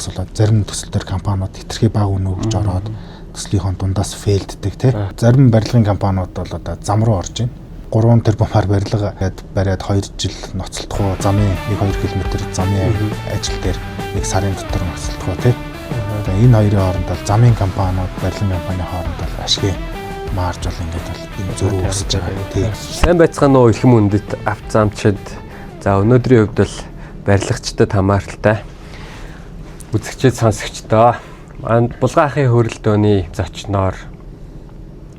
босуулаад зарим төсөл төр компаниуд хэтэрхий бага үнэ өгж ороод төслийнхөө дундаас фейлддэг тий. Зарим барилгын компаниуд бол одоо зам руу орж байна. 3 тэрбумаар барилга бариад 2 жил ноцолдох уу, замын 1-2 км замын ажил дээр 1 сарын дотор ноцолдох уу тий. Тэгээ энэ хоёрын хооронд бол замын компаниуд, барилгын компани хооронд бол ашиг марж бол ингээд бол энэ зөрүү өсөж байгаа тий. Сайн байцгаана уу эрхэм үндэт авт замчид. За өнөөдрийн хувьд бол барилгачдад хамааралтай үзэгчид сонсогчдоо булгаахын хөрөлдөөний зочноор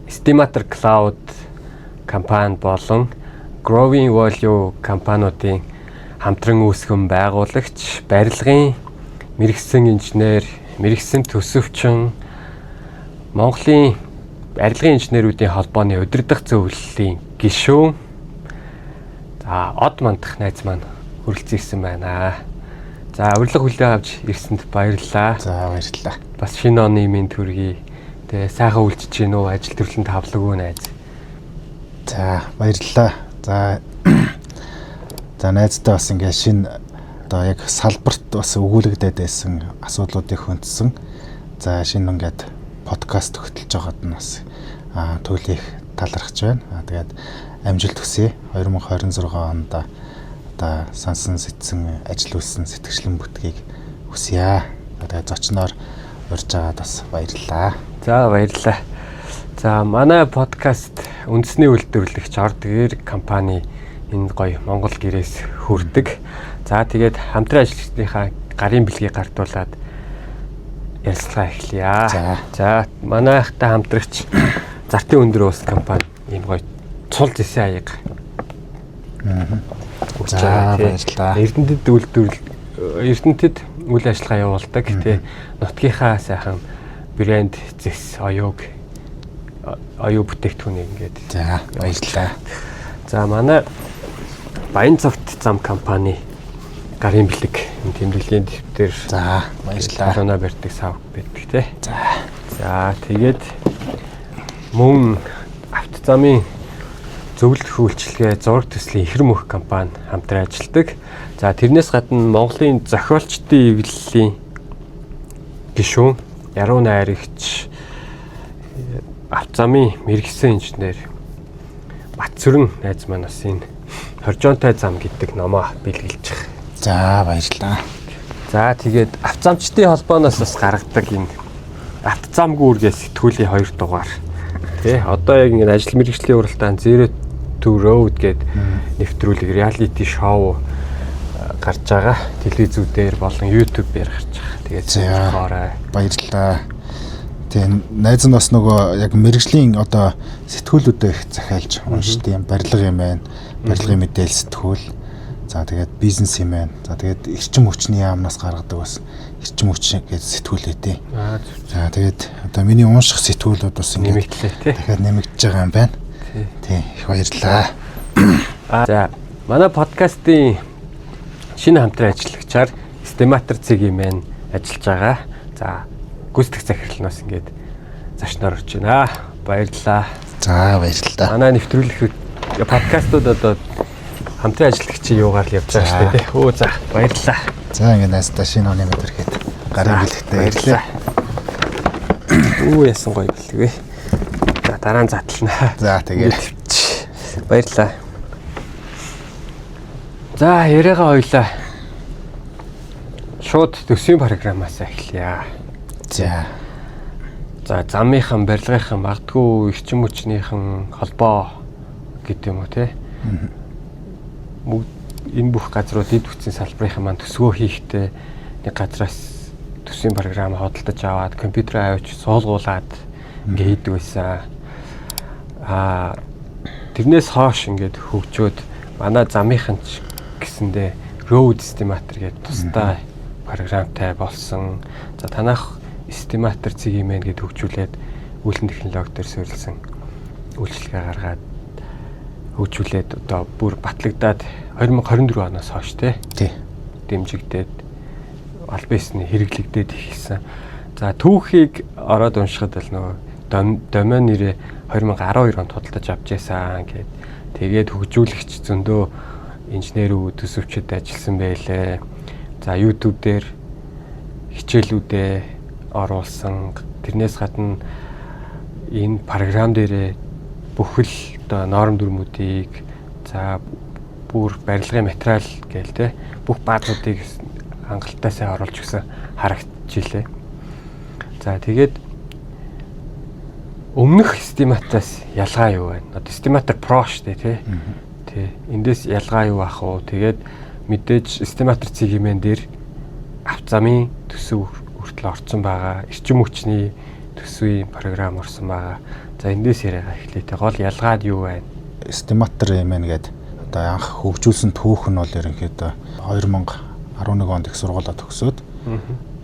Estimator Cloud компани болон Growing Value компаниудын хамтран үүсгэн байгуулагч, барилгын мэргэжсэн инженер, мэргэжсэн төсөвчин, Монголын барилгын инженерүүдийн холбооны удирдах зөвлөлийн гишүүн Од мандах найз маань хүрэлцэн байна. За урилга хүлээн авч ирсэнд баярлалаа. За баярлалаа. Бас шинэ оны мэнд хүргэе. Тэгээ сайхан үйлчж гин үү, ажил төрлөнд тавлаггүй найз. За баярлалаа. За найздаа бас ингээд шинэ одоо яг салбарт бас өгүүлэгдээд байсан асуудлуудыг хөндсөн. За шинэ ингээд подкаст хөтлөж байгаад нь бас төлөөх талархаж байна. Тэгээд амжилт хүсье. 2026 онд одоо сансан сэтсэн ажил үйлсэн сэтгэгчлэн бүтгийг хүсье. Тэгээд зочноор урьж байгаад бас баярлалаа. За баярлалаа. За манай подкаст үндэсний үйлдвэрлэгч Ордгэр компани энэ гоё Монгол гэрээс хүрдэг. За тэгээд хамтран ажиллагчдынхаа гарын бэлгийг гартуулад ярилцлага эхлэе. За манайхтай хамтрагч Зартын өндөр ус компани ийм гоё цул зэсэн аяг. За баярлалаа. Эрдэнэтэд үйл ажиллагаа явуулдаг. Тэ нутгийнхаа сайхан брэнд зэс оюу бүтээгдэхүүнийг ингээд. За баярлалаа. За манай Баянцогт зам компани гарын бэлэг тэмдэглэлийн дэвтэр. За баярлалаа. Корона барьдаг сав байдаг тий. За тэгээд мөн авто замын зөвлөх үйлчилгээ зураг төслийн ихэр мөх компани хамтран ажилладаг. За тэрнээс гадна Монголын зохиолчдын эвлэлийн гишүүн, яруу найрагч, авто замын мэргэжсэн инженер Батцүрэн найз маань бас энэ хоржоонтой зам гэдэг номоо бэлгэлж байгаа. За баярлалаа. За тэгээд авто замчдын холбооноос бас гаргадаг энэ авто зам гүүргээс сэтгүүлийн 2 дугаар. Тэ одоо яг ингэ ажил мэргэжлийн уралдаан Zero to Road гэдэг нэвтрүүлэг reality show гарч байгаа. Телевизүүдээр болон YouTube-ээр гарч байгаа. Тэгээд баярлалаа. Тийм найз нь бас нөгөө яг мэргэжлийн одоо сэтгүүлүүдээ их захиалж уншд юм барилга юм байна. Барилгын мэдээлэл сэтгүүл. За тэгээд бизнес юм байна. За тэгээд эрчим хүчний яамнаас гаргадаг бас эрчим хүч гэж сэтгүүлээтэй. За тэгээд одоо миний унших сэтгүүлүүд бас нэмэгдлээ тий. Дахиад нэмэгдэж байгаа юм байна. Тий их баярлалаа. За манай подкастын шинэ хамтран ажиллагчаар Estimator цэгийн мэн ажиллаж байгаа. За гүйцэтгэх захирлнаас ингээд зочноор орж байна. Баярлалаа. За баярлалаа. Манай нэвтрүүлэх подкастууд одоо хамтран ажиллагчийн юугаар л явж байгаа шүү дээ. Өө за баярлалаа. За ингээд найстаа шинэ оны мэдрэхэд гарын бэлэгтэй ирлээ. Үу ясан гоё бэлэг вэ. За дараа нь затлана. За тэгээд баярлалаа. За яриагаа хоёлаа. Шууд төсвийн программаас эхлэе. За замынхан, барилгынхан, магадгүй эрчим хүчнийхэн холбоо гэдэг юм уу те. Энэ бүх газрууд эд бүтцийн салбарын маань төсвөө хийхдээ нэг газраас төсвийн програм хөдөлж аваад компьютер авч суулгуулад ингээд хийдэг байсан. Тэрнээс хойш ингээд хөгжөөд манай замынхан ч гэсэндээ Road Estimator гэдэг тусдаа програмтай болсон. За танах Estimator цэгийн мэн гэд хөгжүүлээд үйлдвэрлэлийн технологи дээр суурилсан үйлчилгээ гаргаад хөгжүүлээд одоо бүр батлагдаад 2024 оноос хойш тий дэмжигдээд аль биесний хэрэглэгдээд ихсэн. За түүхийг ороод уншихад л нөгөө домен нэрээ 2012 онд худалдаж авч байсан гэд тэгээд хөгжүүлэгч зөндөө инженерүүд төсөвчд ажилласан байлээ. За YouTube дээр хичээлүүдээ оруулсан. Тэрнээс гадна энэ програм дээрээ бүхэл одоо норм дүрмүүдийг за бүр барилгын материал гээл те бүх баазуудыг хангалттай сайн оруулж өгсөн харагдчихлээ. За тэгээд өмнөх стиматаас ялгаа юу вэ? Одоо стиматор про штэ тий. Тий. Эндээс ялгаа юу ах вэ? Тэгээд мэдээж стиматор цэгмэн дээр авцамын төсөв хүртэл орсон байгаа. Эрчим хүчний төсвийн програм орсон байгаа. За эндээс яриага эхлэе. Гол ялгаад юу вэ? Стиматор эмэн гээд одоо анх хөгжүүлсэн түүх нь бол ерөнхийдөө 2011 онд их сургуулаа төгсөөд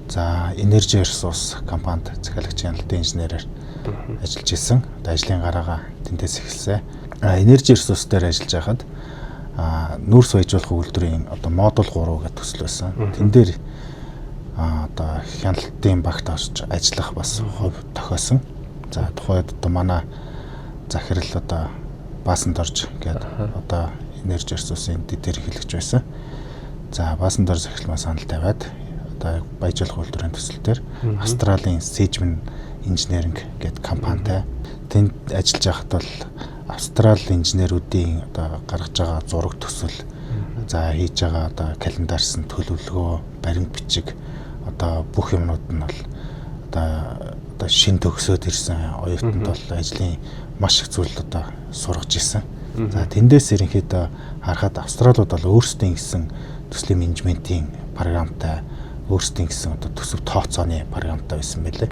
за Energy Resource компанид захиалагчийн хяналтын инженерээр ажиллаж исэн. Одоо ажлын гараагаа тэндээс эхэлсэн. Energy Resource дээр ажиллаж байхад нүүрс баяжуулах үйлдвэрийн одоо модуль 3 гэдэг төсөл байсан. Тэн дээр одоо хяналтын багт орж ажиллах бас хувь тохиосон. За тухайд одоо манай захирал одоо баасанд орж гээд одоо Energy Resource-ийн дээр хэлэгч байсан. За баасанд орж захирал санал тавиад одоо баяжуулах үйлдвэрийн төсөл дээр Австралийн Seegeman Engineering гэдэг компанитай тэнд ажиллаж байхад бол Австрали инженеруудын одоо гаргаж байгаа зураг төсөл за хийж байгаа одоо календарсан төлөвлөгөө, баримт бичиг одоо бүх юмнууд нь бол одоо шин төгсөөд ирсэн оюутанд бол ажлын маш их зүйл одоо сургаж ирсэн. За тэндээс ерөнхийдөө харахад Австралиуд бол өөрсдийн гэсэн төслийн менежментийн програмтай өөрсдийн гэсэн одоо төсөв тооцооны програмтай байсан байлээ.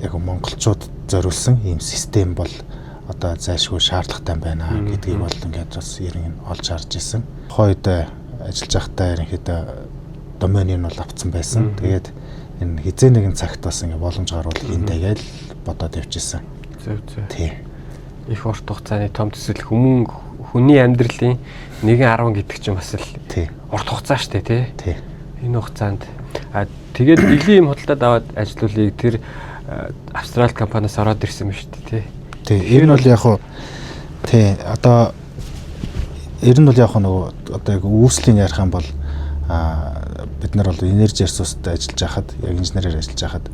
Яг монголчууд зориулсан ийм систем бол одоо зайлшгүй шаардлагатай байна гэдгийг бол ингээд бас ерэн олж харж ирсэн. Хойд ажиллаж байхдаа ерөнхийдөө доменийг бол авцсан байсан. Тэгээд энэ хизээ нэгэн цагт бас ингээд боломж гарвал эндээ гээл бодоод явчихсан. Тий. Их урт хугацааны том төсөл хүний амьдралын 1.10 гэдэг чинь бас л урт хугацаа штэ тий. Энэ хугацаанд тэгээд нэлийн юм худалдаад аваад ажиллаулыг тэр Австрали компаниас ороод ирсэн юм шүү дээ тий. Энэ бол яг хуу тий одоо ер нь бол яг нөгөө одоо яг үүслийн ярих юм бол бид нар бол Energy Resource-д ажиллаж байхад яг инженерээр ажиллаж байхад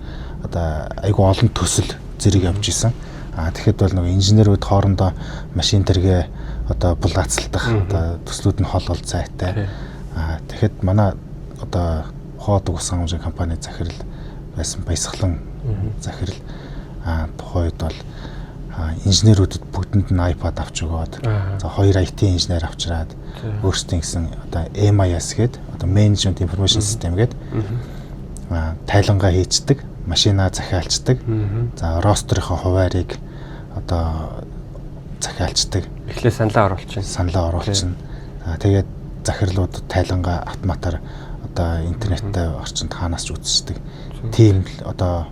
одоо айгүй олон төсөл зэрэг явж исэн. Тэгэхэд бол нөгөө инженерүүд хоорондоо машин тэргээ одоо булаацалдах одоо төслүүд нь хол зайтай. Тэгэхэд манай одоо хоод ус санамжийн компани захирал байсан Баясгалан захирал тухайд бол инженерүүдэд бүгдэнд нь iPad авч өгөөд за 2 IT инженер авчираад өөрсдийн гэсэн одоо MIS гэдэг одоо Management Information System гэдэг тайлангаа хийцдэг, машинаа захиалцдаг. За рострынхаа хуваарийг одоо захиалцдаг. Эхлээ саналаа оруулчихна. Тэгээд захирлууд тайлангаа автоматар одоо интернеттэй орчинд хаанаас ч үздэг. Тийм л одоо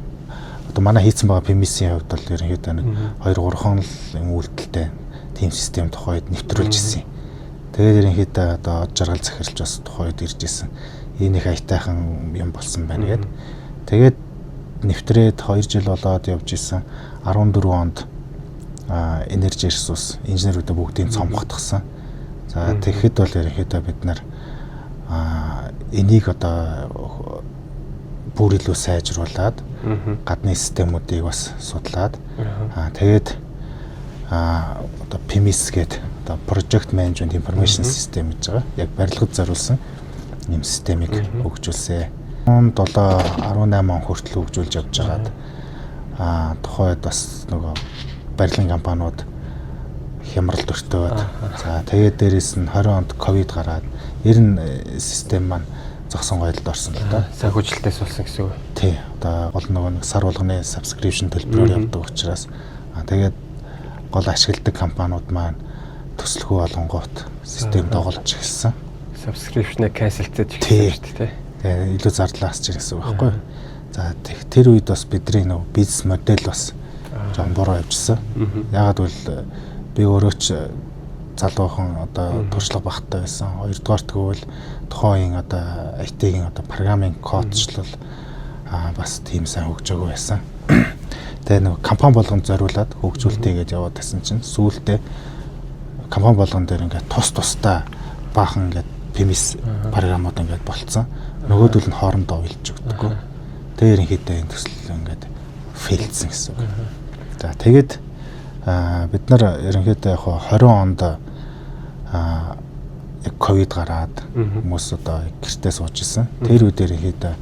манай хийцэн байгаа PMS-ийн хувьд бол ерөнхийдөө нэг 2-3 хон л үйлдэлтэй тийм систем тухайд нэвтрүүлж ирсэн. Тэгээд ерөнхийдөө одоо од жаргал захирлж бас тухайд ирж ирсэн. Энэ их аятайхан юм болсон байна гэдэг. Тэгээд нэвтрээд 2 жил болоод явж ирсэн. 14 онд Energy Resource инженерүүдээ бүгдийг цомготгосон. За тэгэхэд бол ерөнхийдөө бид нар энийг одоо бүр илүү сайжруулад гадны системүүдийг бас судлаад тэгээд одоо PMS гэдэг одоо Project Management Information System гэж байгаа. Яг барилгад зориулсан юм системийг хөгжүүлсэн. 17-18 он хүртэл хөгжүүлж явж байгаад тухайд бас нөгөө барилгын компаниуд хямралд өртөөд за тэгээд дээрэс нь 20 онд ковид гараад ер нь систем маань зогсон гойлд орсон л да. Санхүүжилтээс болсон гэсэн үг. Тий. Одоо гол нөгөө сар болгоны subscription төлбөрөөр явдаг учраас тэгээд гол ашигладаг компаниуд маань төсөлхөө олонгоот систем доголж эхэлсэн. Subscription-а cancelтэй ч гэсэн шүү дээ. Тэгээ илүү зардал гарч ирэх гэсэн үг байхгүй. За тэр үед бас бидний нөгөө бизнес модель бас жоон буруу явжсан. Ягаад гэвэл би өөрөө ч залуухан одоо туршлага багтаа байсан. Хоёрдугаар тэгвэл тухайн одоо IT-ийн одоо программын кодчлол бас тийм сайн хөгжөөгүй байсан. Тэгээ нэг компани болгонд зориулаад хөгжүүлэлтээ гэж яваад байсан чинь сүүлдээ компани болгон дээр ингээд тусдаа баахан ингээд PMS програмууд ингээд болцсон. Нөгөөдөл нь хоорондоо уялж өгдөггүй. Тэгээ ерөнхийдөө энэ төсөл ингээд фейлдсэн гэсэн үг. За тэгээд бид нар ерөнхийдөө яг 20 онд яг ковид гараад хүмүүс одоо гэртээ сууж исэн. Тэр үедээ ерөнхийдөө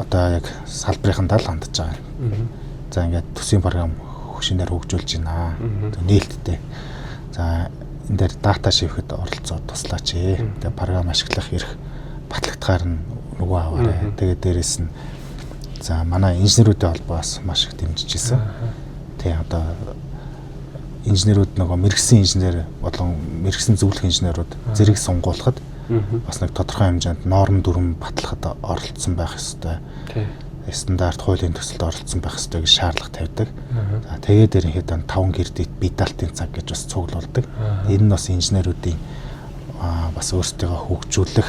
одоо яг салбарынхан тал хандж байгаа. За ингээд төсвийн програм хөгжинээр хөгжүүлж байна. Нээлттэй. За энэ дээр дата шивхэд оролцоод туслаач. Тэгээ програм ашиглах эрх батлагтахаар нь нөгөө аваарай. Тэгээд дээрэс нь за манай инженерүүдийн холбоос маш их дэмжиж ирсэн. Тэгээ одоо инженерүүд нөгөө мэрэгсэн инженер болон мэрэгсэн зөвлөх инженерүүд зэрэг сонгуулахад бас нэг тодорхой хэмжээнд норм дүрм батлахад оролцсон байх ёстой. Стандарт хуулийн төсөлд оролцсон байх ёстой гэж шаардлага тавьдаг. За тэгээд ерөнхийдөө 5 гэрдийт бидалтын цаг гэж бас цуглуулдаг. Энэ нь бас инженерүүдийн бас өөрсдөө хөгжүүлэх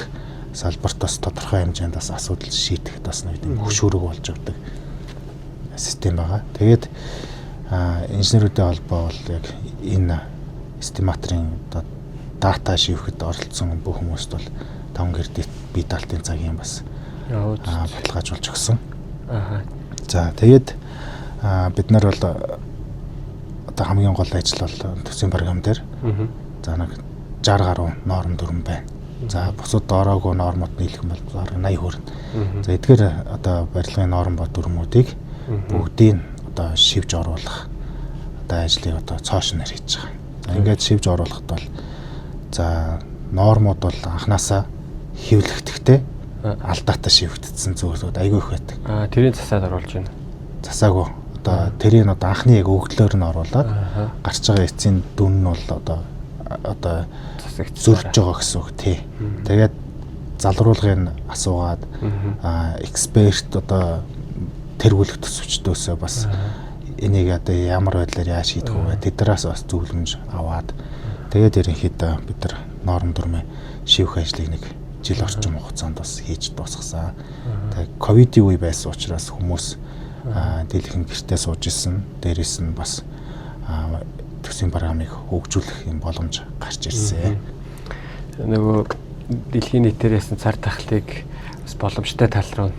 салбарт бас тодорхой хэмжээнд бас асуудал шийдэхэд бас нэг юм хөшүүрэг болж өгдөг систем байгаа. Тэгээд инженерүүдийн холбоо бол яг энэ эстиматорын дата шивхэд оролцсон бүх хүмүүст бол 5 гэрдийт бидалтын цагийн бас баталгаажуулж өгсөн. За тэгээд бид нар бол одоо хамгийн гол ажил бол төсвийн програм дээр за нэг 60 гаруй норм дүрм байна. За бусад доороогүй нормууд нийлэх юм бол бараг 80 хүрнэ. За эдгээр одоо барилгын норм ба дүрмүүдийг бүгдийг одоо шивж оруулах одоо ажлыг одоо цоошноор хийж байгаа. За ингээд шивж оруулахад бол за нормууд бол анханасаа хэвлэгдэхтэй алдаатай шивэгдсэн зүйлүүд айгүй их байдаг. Тэрийн засаад оруулж байна. Засаагүй. Одоо тэрийг одоо анхны яг өгдлөөр нь оруулаад гарч байгаа эцсийн дүн нь бол одоо зөрж байгаа гэсэн үг тий. Тэгээд залруулгыг асуугаад эксперт одоо тэргүүлэх төсөвчдөөсөө бас энийг одоо ямар байдлаар яаж шийдэх вэ? Тэднээс бас зөвлөмж аваад тэгээд ерөнхийдөө бид нар норм дүрмээ шивэх ажлыг нэг жил орчим хугацаанд бас хийж дуусгасан. Тэгээд ковидын үе байсан учраас хүмүүс дийлхэн гэртээ сууж исэн. Дээрээс нь бас төсвийн програмыг хөгжүүлэх юм боломж гарч ирсэн. Нөгөө дэлхийн нийтээрээс цар тахлыг бас боломжтой тал руу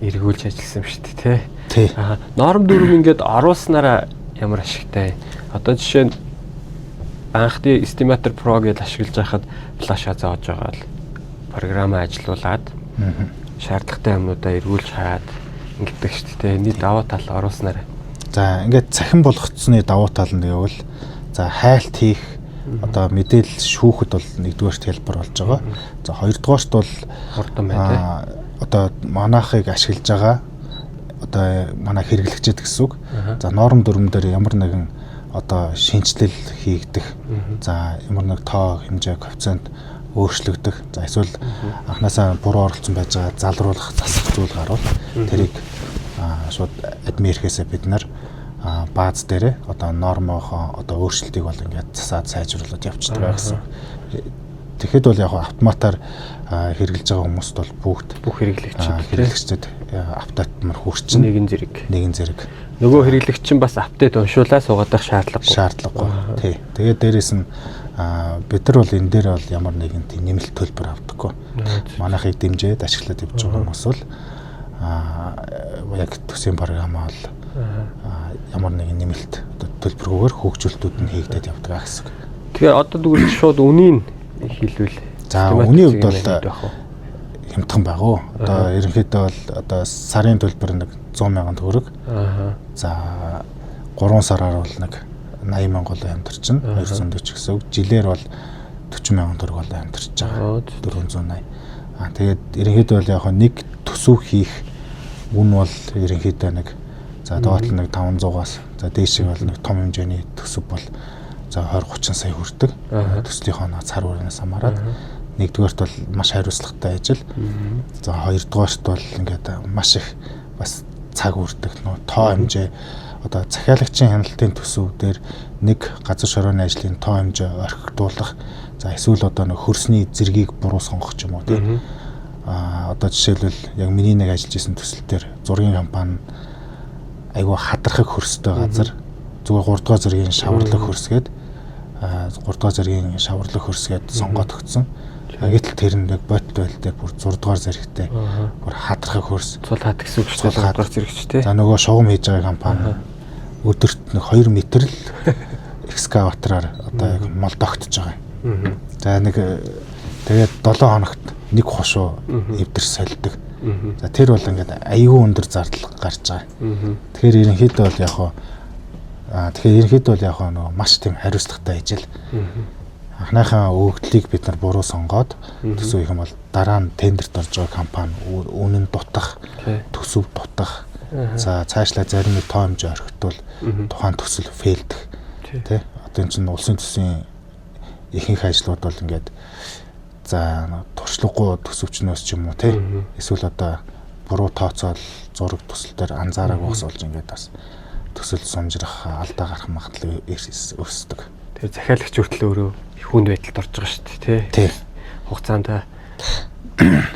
эргүүлж ажилласан шүү дээ, тий. Норм дүрм ингээд оруулснараа ямар ашигтай. Одоо жишээ нь анхны эстиматор про гэж ашиглаж байхад флашаа зааж байгаа л програмаа ажилуулад шаардлагатай юмнуудаа эргүүлж хаад ингэдэг шүү дээ. Нийт давуу тал оруулснараа. За ингээд цахим болгоцсны давуу тал нь гэвэл за хайлт хийх одоо мэдээлэл шүүхэд бол нэгдүгээр хэлбэр болж байгаа. За хоёрдугаарт бол хурдан байна. Одоо манайхыг ашиглаж байгаа одоо манай хэрэглэгчид гэсэн үг. За норм дүрм дээр ямар нэгэн одоо шинжилэл хийгдэх. За ямар нэг тоо хэмжээ коэффициент өөрчлөгдөх. За эсвэл анханасаа буруу оролцсон байж байгаа залруулах, засах зүйл гарвал тэрийг шууд админ эрхээсээ бид нар бааз дээрээ одоо нормоохоо одоо өөрчлөлтийг бол ингээд засаад сайжруулад явчихдаг гэсэн. Тэгэхэд бол яг автоматар хэрэглэж байгаа хүмүүст бол бүх хэрэглэгчид апдейтмар хүрчин нэгэн зэрэг. Нөгөө хэрэглэгч чинь бас апдейт уншуулаад суугаад байх шаардлагагүй. Тий. Тэгээд дээрэс нь бид нар бол энэ дээр бол ямар нэгэн тийм нэмэлт төлбөр авдаггүй. Манайхыг дэмжиж ашиглаад явж байгаа хүмүүс бол яг төсвийн програмаа бол ямар нэгэн нэмэлт төлбөргүйгээр хөгжүүлэлтүүд нь хийгдээд явдаг гэсэн. Тэгэхээр одоо тэгвэл шууд үнийг хэлвэл за үний хувьд бол хямдхан баг уу. Одоо ерөнхийдөө бол одоо сарын төлбөр нэг 100,000 төгрөг. За 3 сараар бол нэг 80,000 амтарч чинь 240 гэсэн үг. Жилээр бол 40,000 төгрөг бол амтарч байгаа. 480. Тэгээд ерөнхийдөө бол яг нэг төсөв хийх үн бол ерөнхийдөө нэг за доотлол нэг 500-аас за дээшээ бол нэг том хэмжээний төсөв бол за 20-30 сая хүрдэг. Төслийнхөө цар хүрээс хамаарат. Нэгдүгээрт бол маш хариуцлагатай ажил. За хоёрдугаарт бол ингээд маш их бас цаг үрдэг тоо хэмжээ одоо захиалагчийн хяналтын төсөв дээр нэг газар шорооны ажлын тоо хэмжээ орхигдуулах за эсвэл одоо нэг хөрсний зэргийг буруу сонгох ч юм уу тийм одоо жишээлбэл яг миний нэг ажиллаж исэн төсөл дээр зургийн компани айгүй хадрахыг хөрстэй газар зүгээр 3 дугаар зэргийн шаварлаг хөрсгээд 3 дугаар зэргийн шаварлаг хөрсгээд сонгоод өгсөн. Гэтэл тэр нь яг бот байлтай бүр 6 дугаар зэрэгтэй. Бүр хадрахыг хөрс. Цул хат гэсэн үг шүү дээ. 6 дугаар зэрэгч тий. За нөгөө шугам хийж байгаа компани өдөрт нэг 2 метр л экскаватораар одоо яг мол тогтож байгаа. За нэг тэгээд 7 хоногт нэг хошуу эвдэр сольдог. За тэр бол ингээд аюул өндөр зардал гарч байгаа. Тэгэхээр ерөнхийдөө бол яг нөгөө маш тийм хариуцлагатай ижил. Анхныхаа өгөгдлийг бид нар буруу сонгоод төсөв их юм бол дараа нь тендерт орж байгаа компани үнэн дутах, төсөв дутах. За цаашлаа зарим нэг тоо хэмжээ орхитвол тухайн төсөл фейлдэх. Тэ? Одоо энэ чинь улсын төсвийн ихэнх ажлууд бол ингээд за туршлагагүй төсөвчнөөс ч юм уу те эсвэл одоо буруу тооцоол зураг төсөл дээр анзаараг уусуулж ингээд бас төсөл сумжрах алдаа гарах магадлал өсдөг. Тэгээ захиалагч хүртэл өөрөө их хүнд байдалд орж байгаа шүү дээ тий. Хугацаанд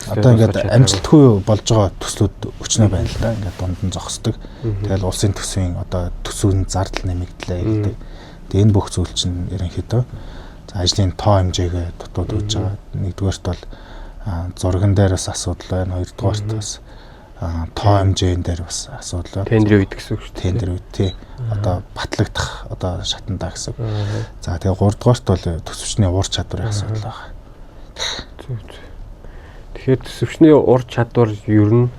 одоо ингээд амжилтгүй болж байгаа төслүүд өчнөө байна л да. Ингээд дунд нь зогсдог. Тэгэл улсын төсвийн одоо төсвийн зардал нэмэгдлээ гэдэг. Тэгээ энэ бүх зүйл чинь ерөнхийдөө ажлын тоо хэмжээгээ дутууд өгж байгаа. Нэгдүгээрт бол зурган дээр бас асуудал байна. Хоёрдугаарт бас тоо хэмжээнд дээр бас асуудал байна. Тендерийн үед гэсэн үг шүү дээ. Тендерийн үед тий. Одоо батлагдах одоо шатандаа гэсэн. За тэгээ гуравдугаарт бол төсөвчний ур чадварын асуудал байна. Тэгэхээр төсөвчний ур чадвар ер нь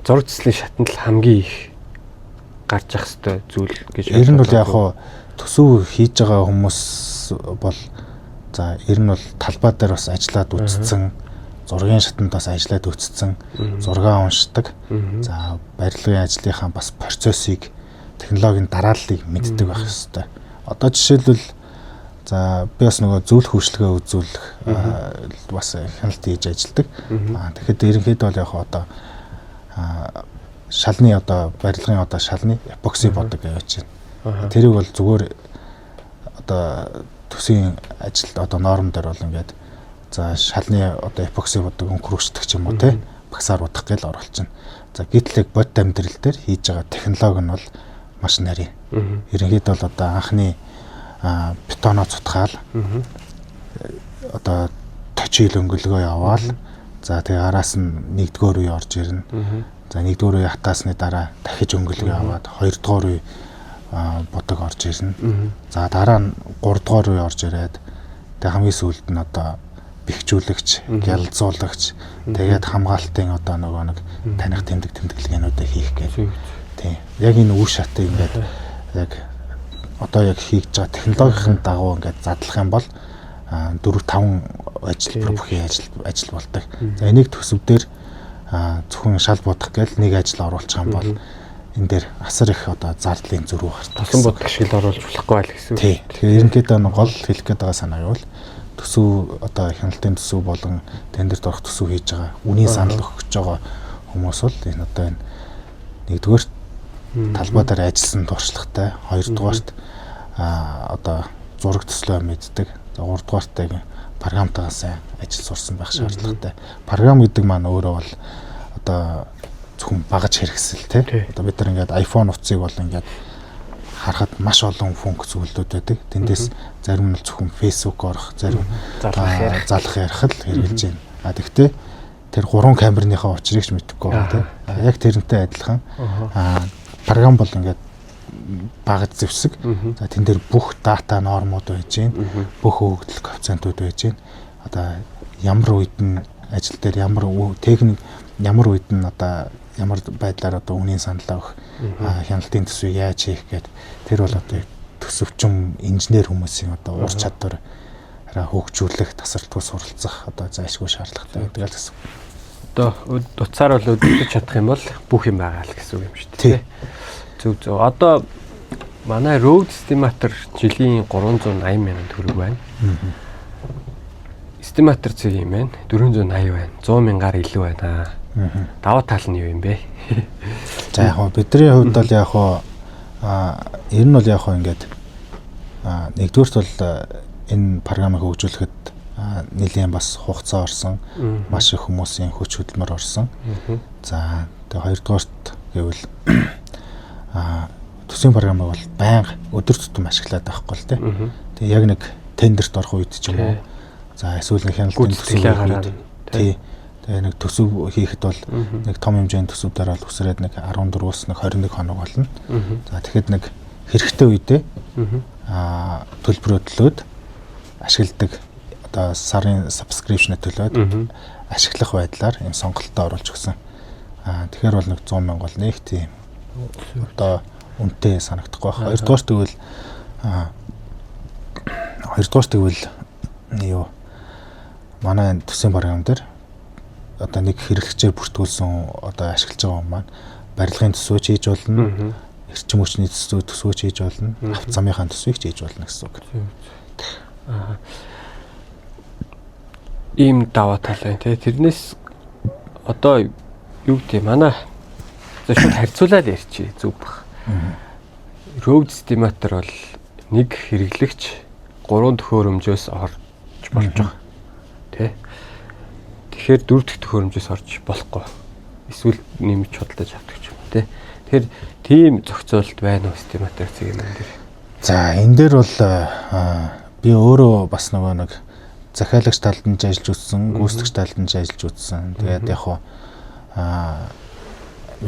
зураг цэцлийн шатанд л хамгийн их гарч ах хэвээр зүйл гэж байна. Ер нь бол яг хуу төсөв хийж байгаа хүмүүс бол за ер нь бол талбай дээр бас ажиллаад үтцсэн, зургийн шатанд бас ажиллаад үтцсэн, зургаа уншдаг. За барилгын ажлынхаа бас процессыг, технологийн дарааллыг мэддэг байх хэрэгтэй. Одоо жишээлбэл за би бас нөгөө зөвлөх хөгжлөгөө үзүүлэх бас хяналт хийж ажилладаг. Тэгэхэд ерөнхийдөө бол яг одоо шалны одоо барилгын одоо шалны эпокси бодог гэж байна. Тэрийг бол зүгээр одоо төсвийн ажилд одоо норм дээр бол ингээд за шалны одоо эпокси бодог өнгөрөөждөг ч юм уу те багсаар удах гэж оруулчихна. За гэтэл бод амьдрал дээр хийж байгаа технологи нь бол маш нарийн. Ерөнхийдөө бол одоо анхны бетоно цутгаал одоо точил өнгөлгөө яваал за тэгээ араас нь нэгдүгээр үе орж ирнэ. За нэгдүгээр үе хатаасны дараа дахиж өнгөлгөө аваад хоёрдугаар үе бодог орж ирнэ. За дараа нь гуравдугаар үе орж ирээд тэгээ хамгийн сүүлд нь одоо бэхжүүлэгч, гялзуулагч тэгээд хамгаалтын одоо нөгөө нэг таних тэмдэглэгээнүүдээ хийх гэдэг. Тийм. Яг энэ үе шатыг ингээд яг одоо яг хийж байгаа технологийн дагуу ингээд задлах юм бол 4-5 ажил бүхий ажил болдог. За энийг төсөв дээр зөвхөн шал будах гээл нэг ажил оруулах юм бол энэ дээр асар их одоо зардлын зөрүү гардаг. Тосон будах шиг оруулж болохгүй байл гэсэн үг. Тийм. Тэгэхээр ерөнхийдөө гол хэлэх гээд байгаа санаа юу вэ? Төсөв одоо хяналтын төсөв болон тендерт орох төсөв хийж байгаа үнийн санал өгч байгаа хүмүүс бол энэ одоо энэ нэгдүгээр талбай дээр ажилласан туршлагатай, хоёрдугаарт одоо зураг төслөө мэддэг, за гуравдугаарт програмтайгаа сайн ажил сурсан байх шаардлагатай. Програм гэдэг маань өөрөө бол одоо зөвхөн багаж хэрэгсэл тий. Одоо бид нар ингээд iPhone утсыг бол ингээд харахад маш олон функц зүйлүүд байдаг. Тэндээс зарим нь зөвхөн Facebook орох, зарим залах ярих л хэрэгжилж байна. Тэгэхдээ тэр 3 камерныхаа учрыг ч мэдэхгүй байна тий. Яг тэрнтэй адилхан програм бол ингээд багаж зэвсэг. За тэн дээр бүх дата нормууд байж гин, бүх өгөгдөл коэффициентууд байж гин. Одоо ямар үед нь ажил дээр ямар техник ямар үед нь одоо ямар байдлаар одоо үнийн саналаа өгөх хяналтын төсвийг яаж хийх гэдэг тэр бол одоо төсөвчм инженер хүмүүсийн одоо ур чадвараа хөгжүүлэх, тасралтгүй суралцах одоо зайлшгүй шаардлагатай байдаг л гэсэн. Одоо утсаар бол өдөртөж чадах юм бол бүх юм байгаа л гэсэн үг юм шүү дээ. Зөв. Одоо манай road estimator жилийн 380 мянган төгрөг байна. Estimator цэг юм байна. 480 байна. 100 мянгаар илүү байна. Даваа тал нь юу юм бэ? За яг бидний хувьд бол яг ер нь бол яг ингээд нэгдүгээрт бол энэ програмыг хөгжүүлэхэд нэлийн бас хугацаа орсон, маш их хүмүүсийн хүч хөдөлмөр орсон. За тэгээ хоёрдугаарт гэвэл төсвийн програмыг бол байнга өдөр тутам ашиглаад байхгүй л дээ. Тэгээ яг нэг тендерт орох үед ч юм уу За эсвэл нэг хяналтын төсөв хийгээд тий. Тэгээ нэг төсөв хийхэд бол нэг том хэмжээний төсөв дээр бол үсрээд нэг 14-өөс нэг 21 хоног болно. За тэгэхэд нэг хэрэгтэй үедээ төлбөрөө төлөөд ашигладаг одоо сарын subscription төлөөд ашиглах байдлаар энэ сонголтоо оруулж өгсөн. Тэгэхээр бол нэг 100 мянга бол нэг тийм одоо үнэтэй санагдахгүй байна. Хоёрдугаар тэгвэл юу манай төсвийн програм дээр одоо нэг хэрэглэгчээр бүртгүүлсэн одоо ашиглаж байгаа юм маань барилгын төсвөө ч хийж болно. Эрчим хүчний төсвөө ч хийж болно. Авто замынхаа төсвийг ч хийж болно гэсэн үг. Ийм даваа тал байна тий. Тэрнээс одоо юу гэдэг манай зөвхөн харьцуулаад ярьчих зүг баг. Road estimator бол нэг хэрэглэгч 3 төхөөрөмжөөс орж болж байгаа. Тэ. Тэгэхээр 4 дахь төхөөрөмжөөс орж болохгүй. Эсвэл нэмж худалдаж авдаг ч юм тий. Тэгэхээр тийм зохицуулт байна уу estimator зэрэг юм дээр. За энэ дээр бол би өөрөө бас нэг захиалагч талд нь ажиллаж үзсэн, гүйцэтгэгч талд нь ажиллаж үзсэн. Тэгээд яг хуу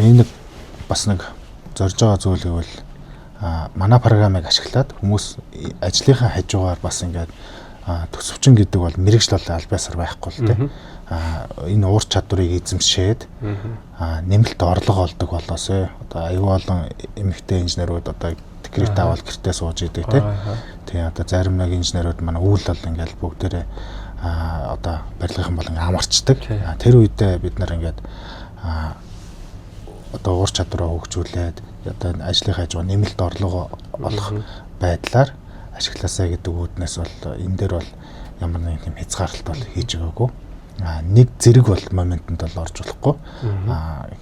энэ бас нэг зорж байгаа зүйл гэвэл манай програмыг ашиглаад хүмүүс ажлынхаа хажуугаар бас ингээд төсөвчин гэдэг бол мэрэгжил бол аль байсаар байхгүй л дээ. Энэ уур чадварыг эзэмшээд нэмэлт орлого олдог болоосой. Одоо аюул олон эмэгтэй инженерүүд одоо декрет аваад гэртээ сууж идэг тий. Тэгээ одоо зарим нэг инженерүүд манай үйл бол ингээд бүгдээрээ одоо барилгын болон амарчдаг. Тэр үедээ бид нар ингээд одоо уур чадвараа хөгжүүлээд одоо ажлынхаа хажуу нэмэлт орлого олох байдлаар ашигласаа гэдэг үүднээс бол энэ дээр бол ямар нэг юм хязгаарлалт бол хийж байгаагүй. Нэг зэрэг бол моментод бол орж болохгүй.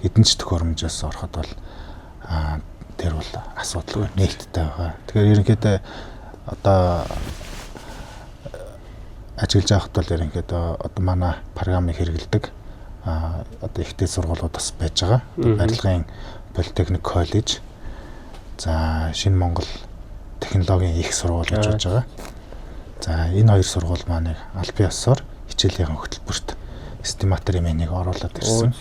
Хэдэн ч төхөөрөмжөөс ороход бол тэр бол асуудал нээлттэй байгаа. Тэгэхээр ерөнхийдөө одоо ажиглаж авахд бол ерөнхийдөө одоо манай програмыг хэрэглэдэг одоо ихтэй сургуулиуд бас байж байгаа. Барилгын Политехник коллеж, за Шинэ Монгол технологийн их сургууль гэж болж байгаа. За энэ хоёр сургууль маань аль биесээр хичээлийн хөтөлбөрт estimator хэмээнийг оруулаад ирсэн.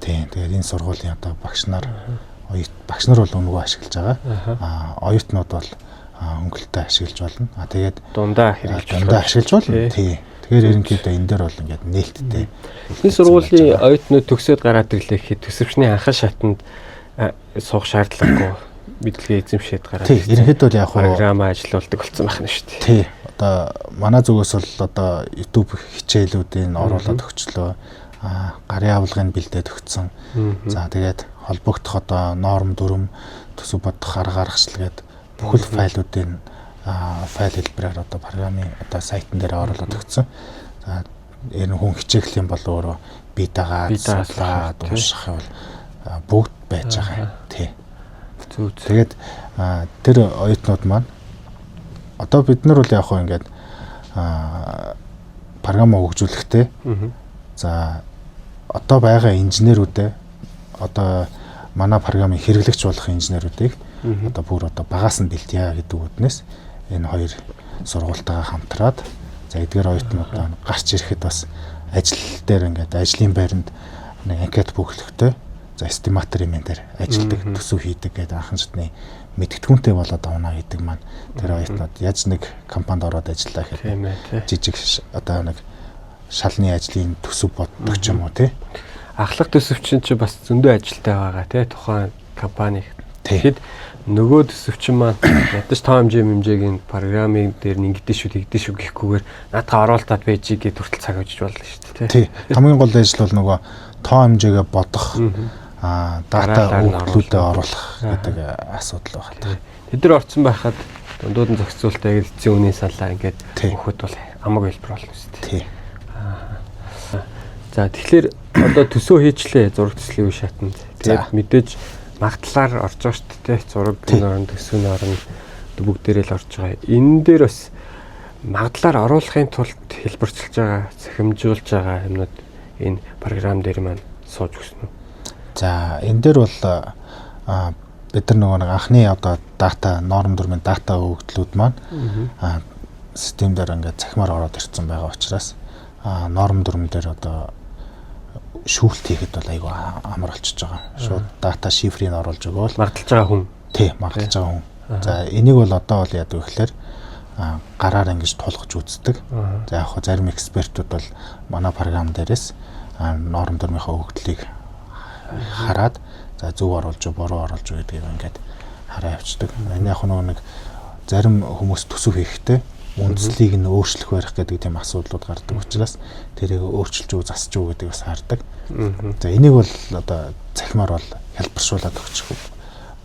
Тийм. Тэгээд энэ сургуулийн одоо багш нар бол өнгөө ашиглаж байгаа. Оюутнууд бол хөнгөлөлтөд ашиглаж болно. Тэгээд дундаа ашиглаж болно. Тийм. Тэгэхээр ерөнхийдөө энэ дээр бол ингээд нээлттэй. Энэ сургуулийн оюутнууд төгсөөд гараад ирлээ гэхэд төсөвчний анхан шатанд суух шаардлагагүй мэдлэгээ эзэмшээд гараад. Тийм. Ерөнхийдөө яг програм ажиллаулдаг болсон байна шүү дээ. Тийм. Одоо манай зүгээс бол одоо YouTube хичээлүүдийн оруулаад өгчлөө. Гарын авалгыг бэлдээд өгсөн. За тэгээд холбогдох одоо норм дүрм төсөв бодох арга гаргачлал гээд бүхэл файлуудын файл хэлбэрээр одоо програмын одоо сайтн дээр оруулаад өгсөн. За энэ хүн хичээх юм бол өөрөө бие дагаад дуусгах бол бүгд байж байгаа. Тий. Зүг. Тэгээд тэр оюутнууд маань одоо бид нар бол яг хөө ингээд програмаа хөгжүүлэхдээ за одоо байгаа инженерүүдээ одоо манай програмыг хэрэглэгч болох инженерүүдийг одоо бүр одоо багаас нь бэлтгийа гэдэг үднээс энэ хоёр сургуультайгаа хамтраад за эдгээр оюутнууд гарч ирэхэд бас ажил дээр ингээд ажлын байранд нэг анкет бүглэхтэй за estimator юм дээр ажилдаг төсөв хийдэг гэдэг анхан шатны мэдгэдэггүнтэй болоод авна гэдэг маань тэр оюутнууд яаж нэг компанид ороод ажиллаа гэхэд жижиг одоо нэг шалны ажлын төсөв боддог ч юм уу тий. Ахлах төсөвчин ч бас зөндөө ажилтай байгаа тий тухайн компани. Тэгэхэд нөгөө төсөвчин маань ядаж том хэмжээгийн програмын дээр ингэдэж шүү тэгдэж шүү гэхгүйгээр наадхаа оруулаад байжийг гэд хүртэл цаг авчиж болно шүү дээ тий. Хамгийн гол ажил бол нөгөө том хэмжээгээ бодох дата өгүүлбэрүүдэд оруулах гэдэг асуудал байна. Тэд нар орцсон байхад дундууд нь зохицуултаа эцсийн үнийн саллаа ингээд өгөхөд бол амаг хэлбэр болно шүү дээ. Тий. За тэгэхээр одоо төсөө хийчлээ зураг төслийн үе шатанд. Тэгээд мэдээж магтлаар орж байгаа шүү дээ. Зураг нөрөн төсвийн орон бүгдээрээ л орж байгаа. Энэ дээр бас магтлаар оруулахын тулд хэлбэрчилж байгаа, захимжуулж байгаа юмнууд энэ програм дээр маань сууж өгсөн үү? За энэ дээр бол бид нар нөгөө нэг анхны одоо дата норм дүрмийн дата өгөгдлүүд маань системдэр ингээд цахимаар ороод ирсэн байгаа учраас норм дүрм дээр одоо шүүлт хийхэд бол айгүй амар болчихж байгаа. Шууд дата шифрийг оруулж өгөөл марталж байгаа хүн. Тий, марталж байгаа хүн. За энийг бол одоо бол яадаг вэ гэхээр гараар ингэж тулгаж үздэг. За яг хөө зарим экспертүүд бол манай програм дээрээс норм дүрмийнхаа өгөгдлийг хараад за зөв оруулж буруу оруулж гэдгийг ингээд хараа явцдаг. Энэ яг нэг зарим хүмүүс төсөв хийхдээ үндслийг нь өөрчлөх байх гэдэг тийм асуудлууд гардаг учраас тэрийг өөрчилж үү засч үү гэдгийг бас хардаг. За энийг бол одоо цахимаар бол хэлбэршүүлээд өгчих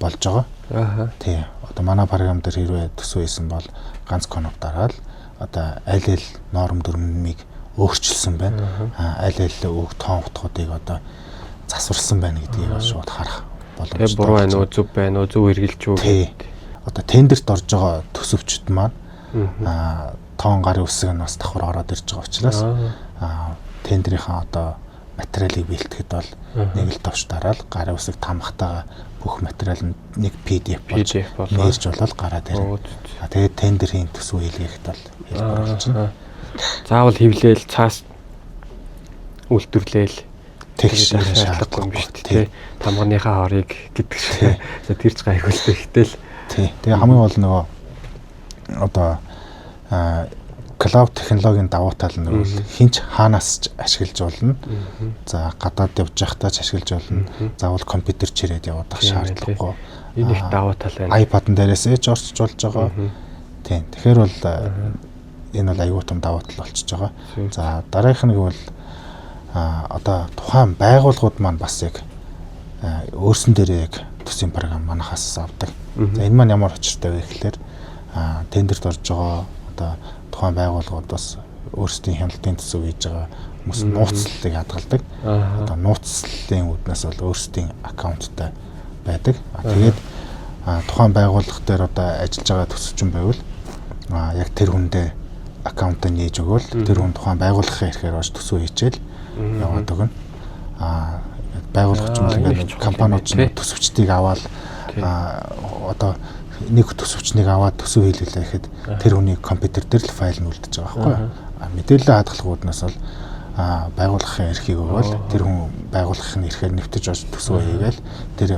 болж байгаа. Тий. Одоо манай програм дээр хэрвээ төсөв хийсэн бол ганц конов дараал одоо аль аль норм дүрмийг өөрчилсөн байна. Аль аль үг тоон утгуудыг одоо засварсан байна гэдгийг шууд харах боломжтой. Тэгээ буруу байна уу, зөв байна уу, зөв хэрэгжилж үү гэдэг. Одоо тендерт орж байгаа төсөвчд маань тоон гарын үсэг нь бас давхар ороод ирж байгаа учраас тендерийнхаа одоо материалыг бэлтгэхэд бол нэг л товч дараал гарын үсэг тамхтайгаа бүх материал нь нэг PDF болж нэрж болол гараад ирнэ. Тэгээд тендерийн төсөв хийлгэхэд бол хэлбэр болж байна. Заавал хевлээл цаас үйлдвэрлээл тэгш шаардлагагүй юм биш үү? Тамганыхаа хорыг гэдэг шиг. Тэр ч гайхалтай ихтэл. Тий. Тэгээ хамгийн гол нөгөө одоо клауд технологийн давуу тал нь бол хинч хаанаас ч ашиглаж болно. За гадаад явж байхдаа ч ашиглаж болно. Заавал компьютер чирээд явах шаардлагагүй. Энэ их давуу тал байна. iPad-н дээрээсээ ч орчиж болж байгаа. Тийм. Тэгэхээр бол энэ бол аюул том давуу тал болчихж байгаа. За дараагийнх нь бол одоо тухайн байгууллагууд маань бас яг өөрсөн дээр яг төсвийн програм манахаас авдаг. За энэ маань ямар очиртай вэ гэхээр тендерт орж байгаа одоо тухайн байгууллагууд бас өөрсдийн хяналтын төсөв хийж байгаа хүмүүс нууцлалыг хадгалдаг. Одоо нууцлалын үүднээс бол өөрсдийн аккаунттай байдаг. Тэгээд тухайн байгууллага дээр одоо ажиллаж байгаа төсөвчин байвал яг тэр хүндээ аккаунтаа нээж өгөөл тэр хүн тухайн байгууллагын эрхээр орж төсөв хийчихэл яваад өгнө. Байгууллагч нь ингээд компаниуд нь төсөвчдийг аваад одоо нэг төсөвчнийг аваад төсөв хийлгэлээ гэхэд тэр хүний компьютер дээр л файл нь үлдэж байгаа байхгүй юу? Мэдээллийн хадгалагууднаас бол байгууллагын эрхийг өгөөл тэр хүн байгууллагын эрхээр нэвтэж орж төсөв хийгээл тэр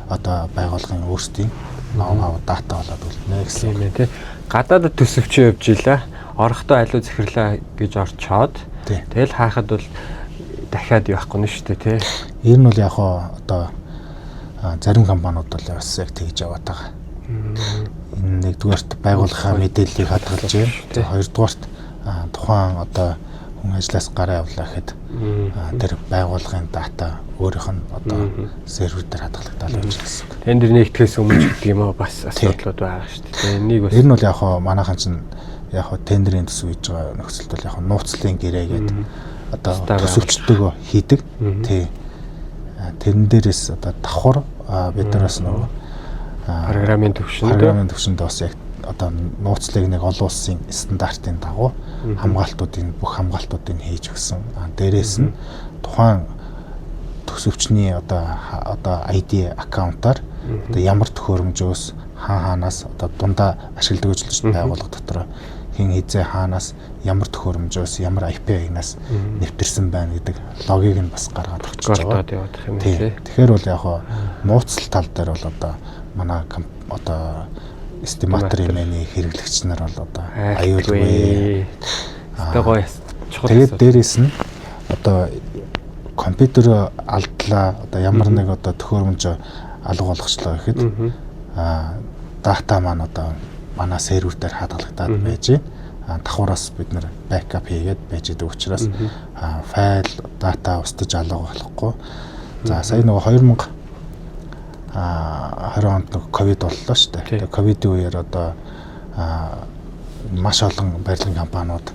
одоо байгууллагын өөрсдийн ноу-хау дата болоод үлдэнэ гэсэн юм тий. Гадаадд төсөвчөө явж илаа. Орохдоо аливаа захирлаа гэж орчоод тэгэл хаахад бол дахиад явахгүй нь шүү дээ тий. Ер нь бол яг одоо зарим компаниуд бол бас яг тэгж яваад байгаа. Энэ нэгдүгээрт байгууллагын мэдээллийг хадгалж байна. Хоёрдугаарт тухайн одоо хүн ажлаас гараа явлаа гэхэд тэр байгууллагын дата өөрийнх нь одоо сервер дээр хадгалагдаад байж гэсэн. Тендер нэгтгэхээс өмнө гэдэг юм аа бас асуудлууд байгаа шүү дээ. Энийг бас ер нь бол яг манайхан чинь яг тендерийн төсөв хийж байгаа нөхцөлд бол яг нууцлалын гэрээгээд одоо төсөвчдөө хийдэг. Тий. Тэрэн дээрээс одоо давхар бид нараас нөгөө програмын төвшөнд бас яг одоо нууцлыг нэг олон улсын стандартын дагуу бүх хамгаалтуудыг хийж өгсөн. Дээрээс нь тухайн төсөвчний одоо ID аккаунтаар одоо ямар төхөөрөмжөөс хаанаас одоо дундаа ашигладаг үйлчлэгч байгууллага дотор хин хизээ хаанаас ямар төхөөрөмжөөс ямар IP агнаас нэвтэрсэн байна гэдэг логик нь бас гаргаад өгч байгаа. Тэгэхээр бол яг нууцлал тал дээр бол одоо манай одоо эстиматор имэний хэрэглэгч нар бол одоо аюулгүй. Тэгээд дээрээс нь одоо компьютер алдлаа одоо ямар нэг одоо төхөөрөмж алга болгочлоо гэхэд дата маань одоо манай сервер дээр хадгалагдаад байж байна. Давхараас бид нэр бэкап хийгээд байж байгаа учраас файл дата устж алга болохгүй. За сая нөгөө 2020 онд нөгөө ковид боллоо шүү дээ. Тэгээ ковидын үеэр одоо маш олон барилгын компаниуд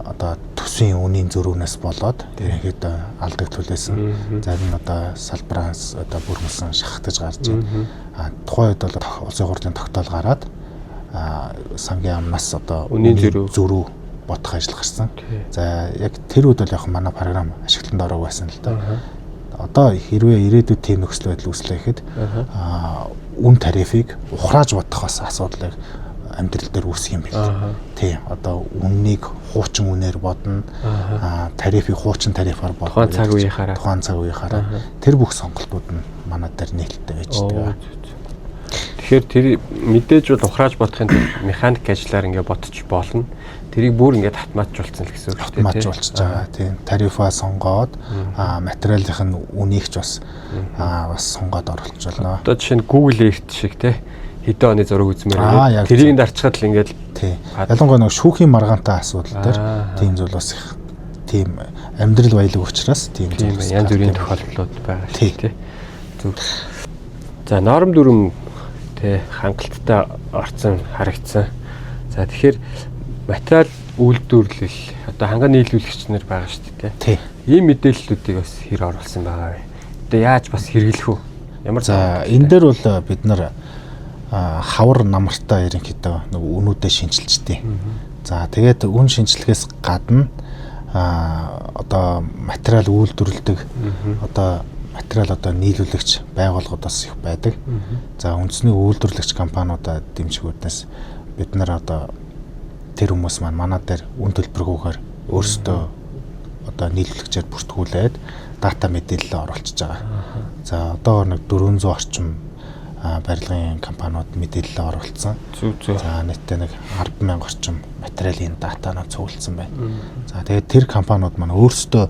одоо төсвийн үнийн зөрүүнээс болоод ерөнхийдөө алдагдуулсан. Зарим нь одоо салбараас одоо бүрмэлсэн шахагдаж гарч байна. Тухайн үед бол улсын хурлын тогтоол гараад сангийн амнаас одоо үнийн зөрүү бодох ажил гарсан. За яг тэр үед бол яг манай програм ашиглалтанд ороогүй байсан л да. Одоо хэрвээ ирээдүйд тийм нөхцөл байдал үүслэхэд үн тарифыг ухрааж бодох бас асуудлыг амьдрал дээр үүсэх юм байна. Тий. Одоо үннийг хуучин үнээр бодно. Тарифыг хуучин тарифаар бодно. Тухайн цаг үеийнхаараа. Тэр бүх сонголтууд нь манай дээр нээлттэй байж байгаа. Тэгэхээр тэр мэдээж бол ухрааж бодохын тулд механик ажиллаар ингээ бодож болно. Тэрийг бүр ингээд автоматжуулсан л гэсэн үг шүү дээ. Автоматжуулж байгаа. Тийм. Тарифаа сонгоод материалын үнийг ч бас сонгоод оруулж байна. Одоо жишээ нь Google Earth шиг те хэдэн оны зураг үзмээр тэрийг дарчхад л ингээд тий. Ялангуяа нэг шүүхийн маргаантай асуудал дээр тийм зүйл бас их тийм амьдрал баялаг учраас тийм зүйл янз бүрийн тохиолдлууд байгаа шүү дээ. Зөв. За норм дүрм те хангалттай орцсон харагдсан. За тэгэхээр материал үйлдвэрлэл одоо ханган нийлүүлэгч нар байгаа шүү дээ тий. Ийм мэдээллүүдийг бас хэр оруулсан байгаа вэ? Одоо яаж бас хэрэглэх үү? Ямар за энэ дээр бол бид нар хавар намартаа ерөнхийдөө нэг үнүүдэд шинжилжтэй. За тэгээд үн шинжилгээс гадна одоо материал үйлдвэрлэдэг одоо материал одоо нийлүүлэгч байгууллагуудаас их байдаг. За үндэсний үйлдвэрлэгч компаниудад дэмжигүүднээс бид нар одоо тэр хүмүүс маань манай дээр үн төлбөргүйгээр өөрсдөө одоо нийлүүлэгчээр бүртгүүлээд дата мэдээлэл оруулж байгаа. За одоо нэг 400 орчим барилгын компаниуд мэдээлэл оруулсан. За нийтдээ нэг 10,000 орчим материалын датанууд цугласан байна. За тэгээд тэр компаниуд маань өөрсдөө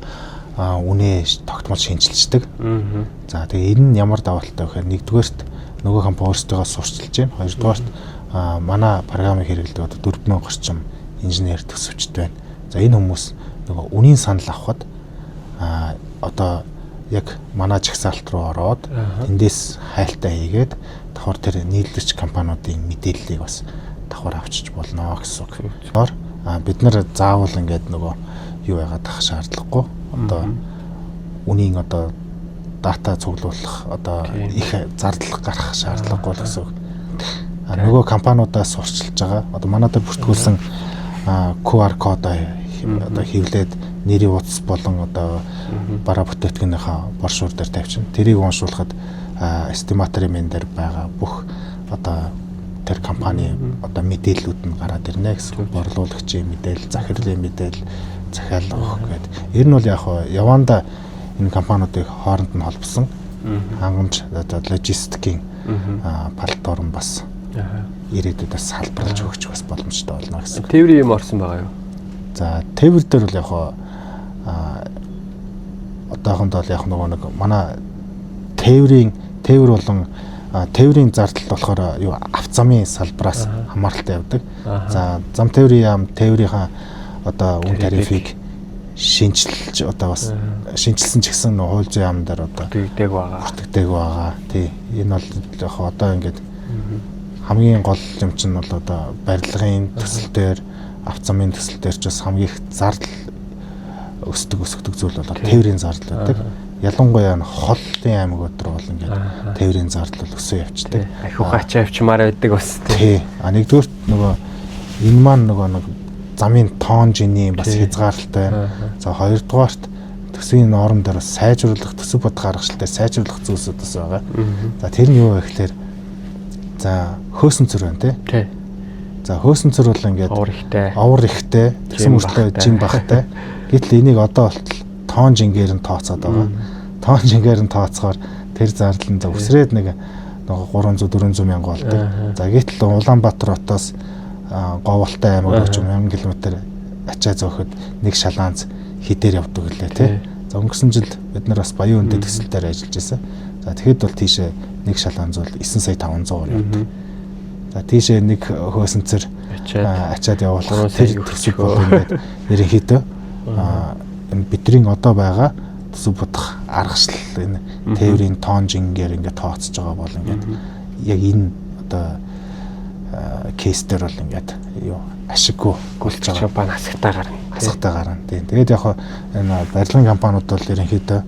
үнэ тогтмол шинжилждэг. За тэгээд энэ нь ямар даваа талтай вэ гэхээр нэгдүгээрт нөгөө компани өөрсдөө сурчилж байна. Хоёрдугаарт манай програмыг хэрэглэдэг 4,000 орчим инженер төсөвчд байна. За энэ хүмүүс нөгөө үнийн санал авахд одоо яг манай жагсаалт руу ороод эндээс хайлтаа хийгээд давхар тэр нийлүүлэгч компаниудын мэдээллийг бас давхар авчиж болно гэсэн үг. Бид нар заавал ингээд нөгөө юу яагаад тах шаардлагагүй. Одоо үнийн одоо дата цуглуулах одоо их зардал гарах шаардлагагүй гэсэн үг. Нөгөө компаниудаас сурчилж байгаа. Одоо манай дээр бүртгүүлсэн QR код одоо хэвлээд нэрийн утас болон одоо бараа бүтээгдэхүүнийхээ боршуур дээр тавьчихна. Тэрийг уншуулхад эстиматорын мен дээр байгаа бүх одоо тэр компани одоо мэдээллүүд нь гараад ирнэ гэсэн. Борлуулагчийн мэдээлэл, захирлын мэдээлэл, захиалга өгөх гэдэг. Ер нь бол яг яванда энэ компаниудыг хооронд нь холбосон хангамж одоо логистикийн платформ бас ирээдүйдээс салбарлаж өгч бас боломжтой болно гэсэн. Тээврийн юм орсон байгаа юу? За тээвэр дээр бол яг одоохондоо л яг нэг манай тээвэр болон тээврийн зардал болохоор юу авто замын салбараас хамааралтай явдаг. За зам тээврийн яам тээврийнхаа одоо үн тарифыг шинжилж одоо бас шинжилсэн ч гэсэн хууль зүйн яам дээр одоо бүртгэдэг байгаа. Тий. Энэ бол яг одоо ингээд хамгийн гол юм чинь бол одоо барилгын төсөл дээр авто замын төсөл дээр ч бас хамгийн их зардал өсдөг зүйл бол тээврийн зардал байдаг. Ялангуяа холлын аймагуд руу бол ингээд тээврийн зардал өсөө явцдаг. Ахиу хачаа авчмаар байдаг бас тий. Нэгдүгээр нөгөө энэ маань нөгөө нэг замын тонжины бас хязгаарлалтай. За хоёрдугаарт төсвийн норм дээр сайжруулах төсөв бод гаргахтай сайжруулах зүйлсүүд бас байгаа. За тэр нь юу вэ гэхээр за хөөсөн цэр байна тий. За хөөсөн цэр бол ингээд овор ихтэй тэгсэн мөртлөө жим багтай. Гэтэл энийг одоо болтол тоон жингээр нь тооцоод байгаа. Тоон жингээр нь тооцохоор тэр зардал нь өсрээд нэг 300-400 мянга болдог. За гэтэл Улаанбаатар хотоос Говьолтой аймаг руу 1000 км ачаа зөөхөд нэг шалаанц хідээр явдаг гэлээ тий. За өнгөрсөн жил бид нар бас баян үнэтэй төсөл дээр ажиллаж байсан. За тэгэхэд бол тийшээ нэг шалаанц бол 9,500 явдаг. За тийшээ нэг хөөсөнцөр ачаад явуулах тэр төсөв бол ингээд ерөнхийдөө энэ бидний одоо байгаа төсөв бодох аргачлал энэ тээврийн тоон жингээр ингээд тооцож байгаа бол ингээд яг энэ одоо кейс дээр бол ингээд юу ашиггүй болж байгаа компани хасагтай гарна. Тийм. Тэгээд яг энэ барилгын компаниуд бол ерөнхийдөө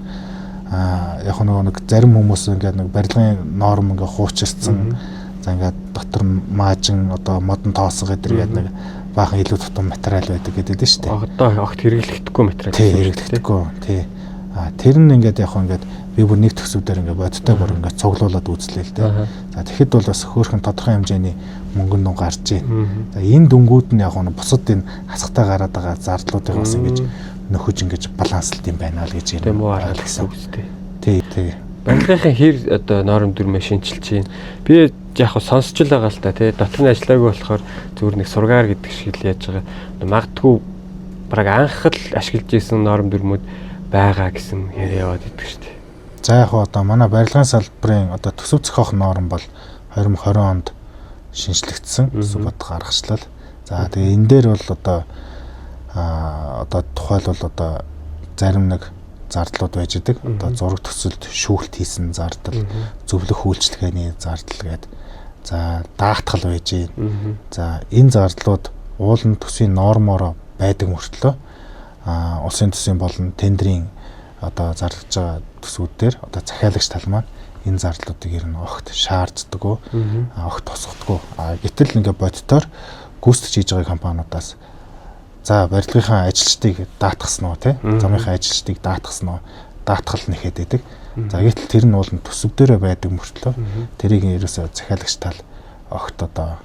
яг нэг зарим хүмүүс ингээд нэг барилгын норм ингээд хуучирсан. За ингээд дотор маажин одоо модон тоосго гэдэг нэг баахан илүү тутам материал байдаг гэдэг нь шүү дээ. Одоо огт хэрэглэхдэггүй материал. Тийм хэрэглэхдэггүй. Тийм. Тэр нь ингээд яг ингээд би бүр нэг төсөвдөр ингээд бодтой бүр ингээд цуглуулад үзлээ л дээ. За тэгэхэд бол бас хөөрхөн тодорхой хэмжээний мөнгөн дүн гарч байна. За энэ дүнгууд нь яг бусад энэ хасгатай гараад байгаа зардлуудыг бас ингэж нөхөж ингэж баланслт юм байна л гэж юм хараад гэсэн үг дээ. Тий. Барилгын хэр одоо норм дүрмээ шинжилж байна. Би яг сонсч л байгаа л та тий. Дотор нь ажиллаагүй болохоор зүгээр нэг сургаар гэдэг шиг л яаж байгаа. Магадгүй бараг анх л ашиглаж исэн норм дүрмүүд байгаа гэсэн яриа яваад идэг шүү дээ. За яг одоо манай барилгын салбарын одоо төсөв зохиох норм бол 2020 онд шинжлэгдсэн сүбат гаргачлал. За тэгээ энэ дээр бол одоо тухайлбал одоо зарим нэг зардлууд байж идэг. Одоо зураг төсөлд шүүлт хийсэн зардал, зөвлөх үйлчлэгээний зардал гэдэг. За даатгал байж гин. За энэ зардлууд уулын төсвийн нормоор байдаг мөртлөө улсын төсвийн болон тендерийн одоо зарлаж байгаа төсвүүдээр одоо захиалагч тал маань энэ зардлуудыг ер нь огт шаарддаг, огт тусгахдаггүй. Гэтэл ингээ боддоор гүйцэтгэж хийж байгаа компаниудаас за барилгынхаа ажилчдыг даатгасан уу тий? Замынхаа ажилчдыг даатгасан уу? Даатгал нэхэд байдаг. За гэтэл тэр нь бол төсөв дээрээ байдаг мөртлөө тэрийг ерөөсөө захиалагч тал огт одоо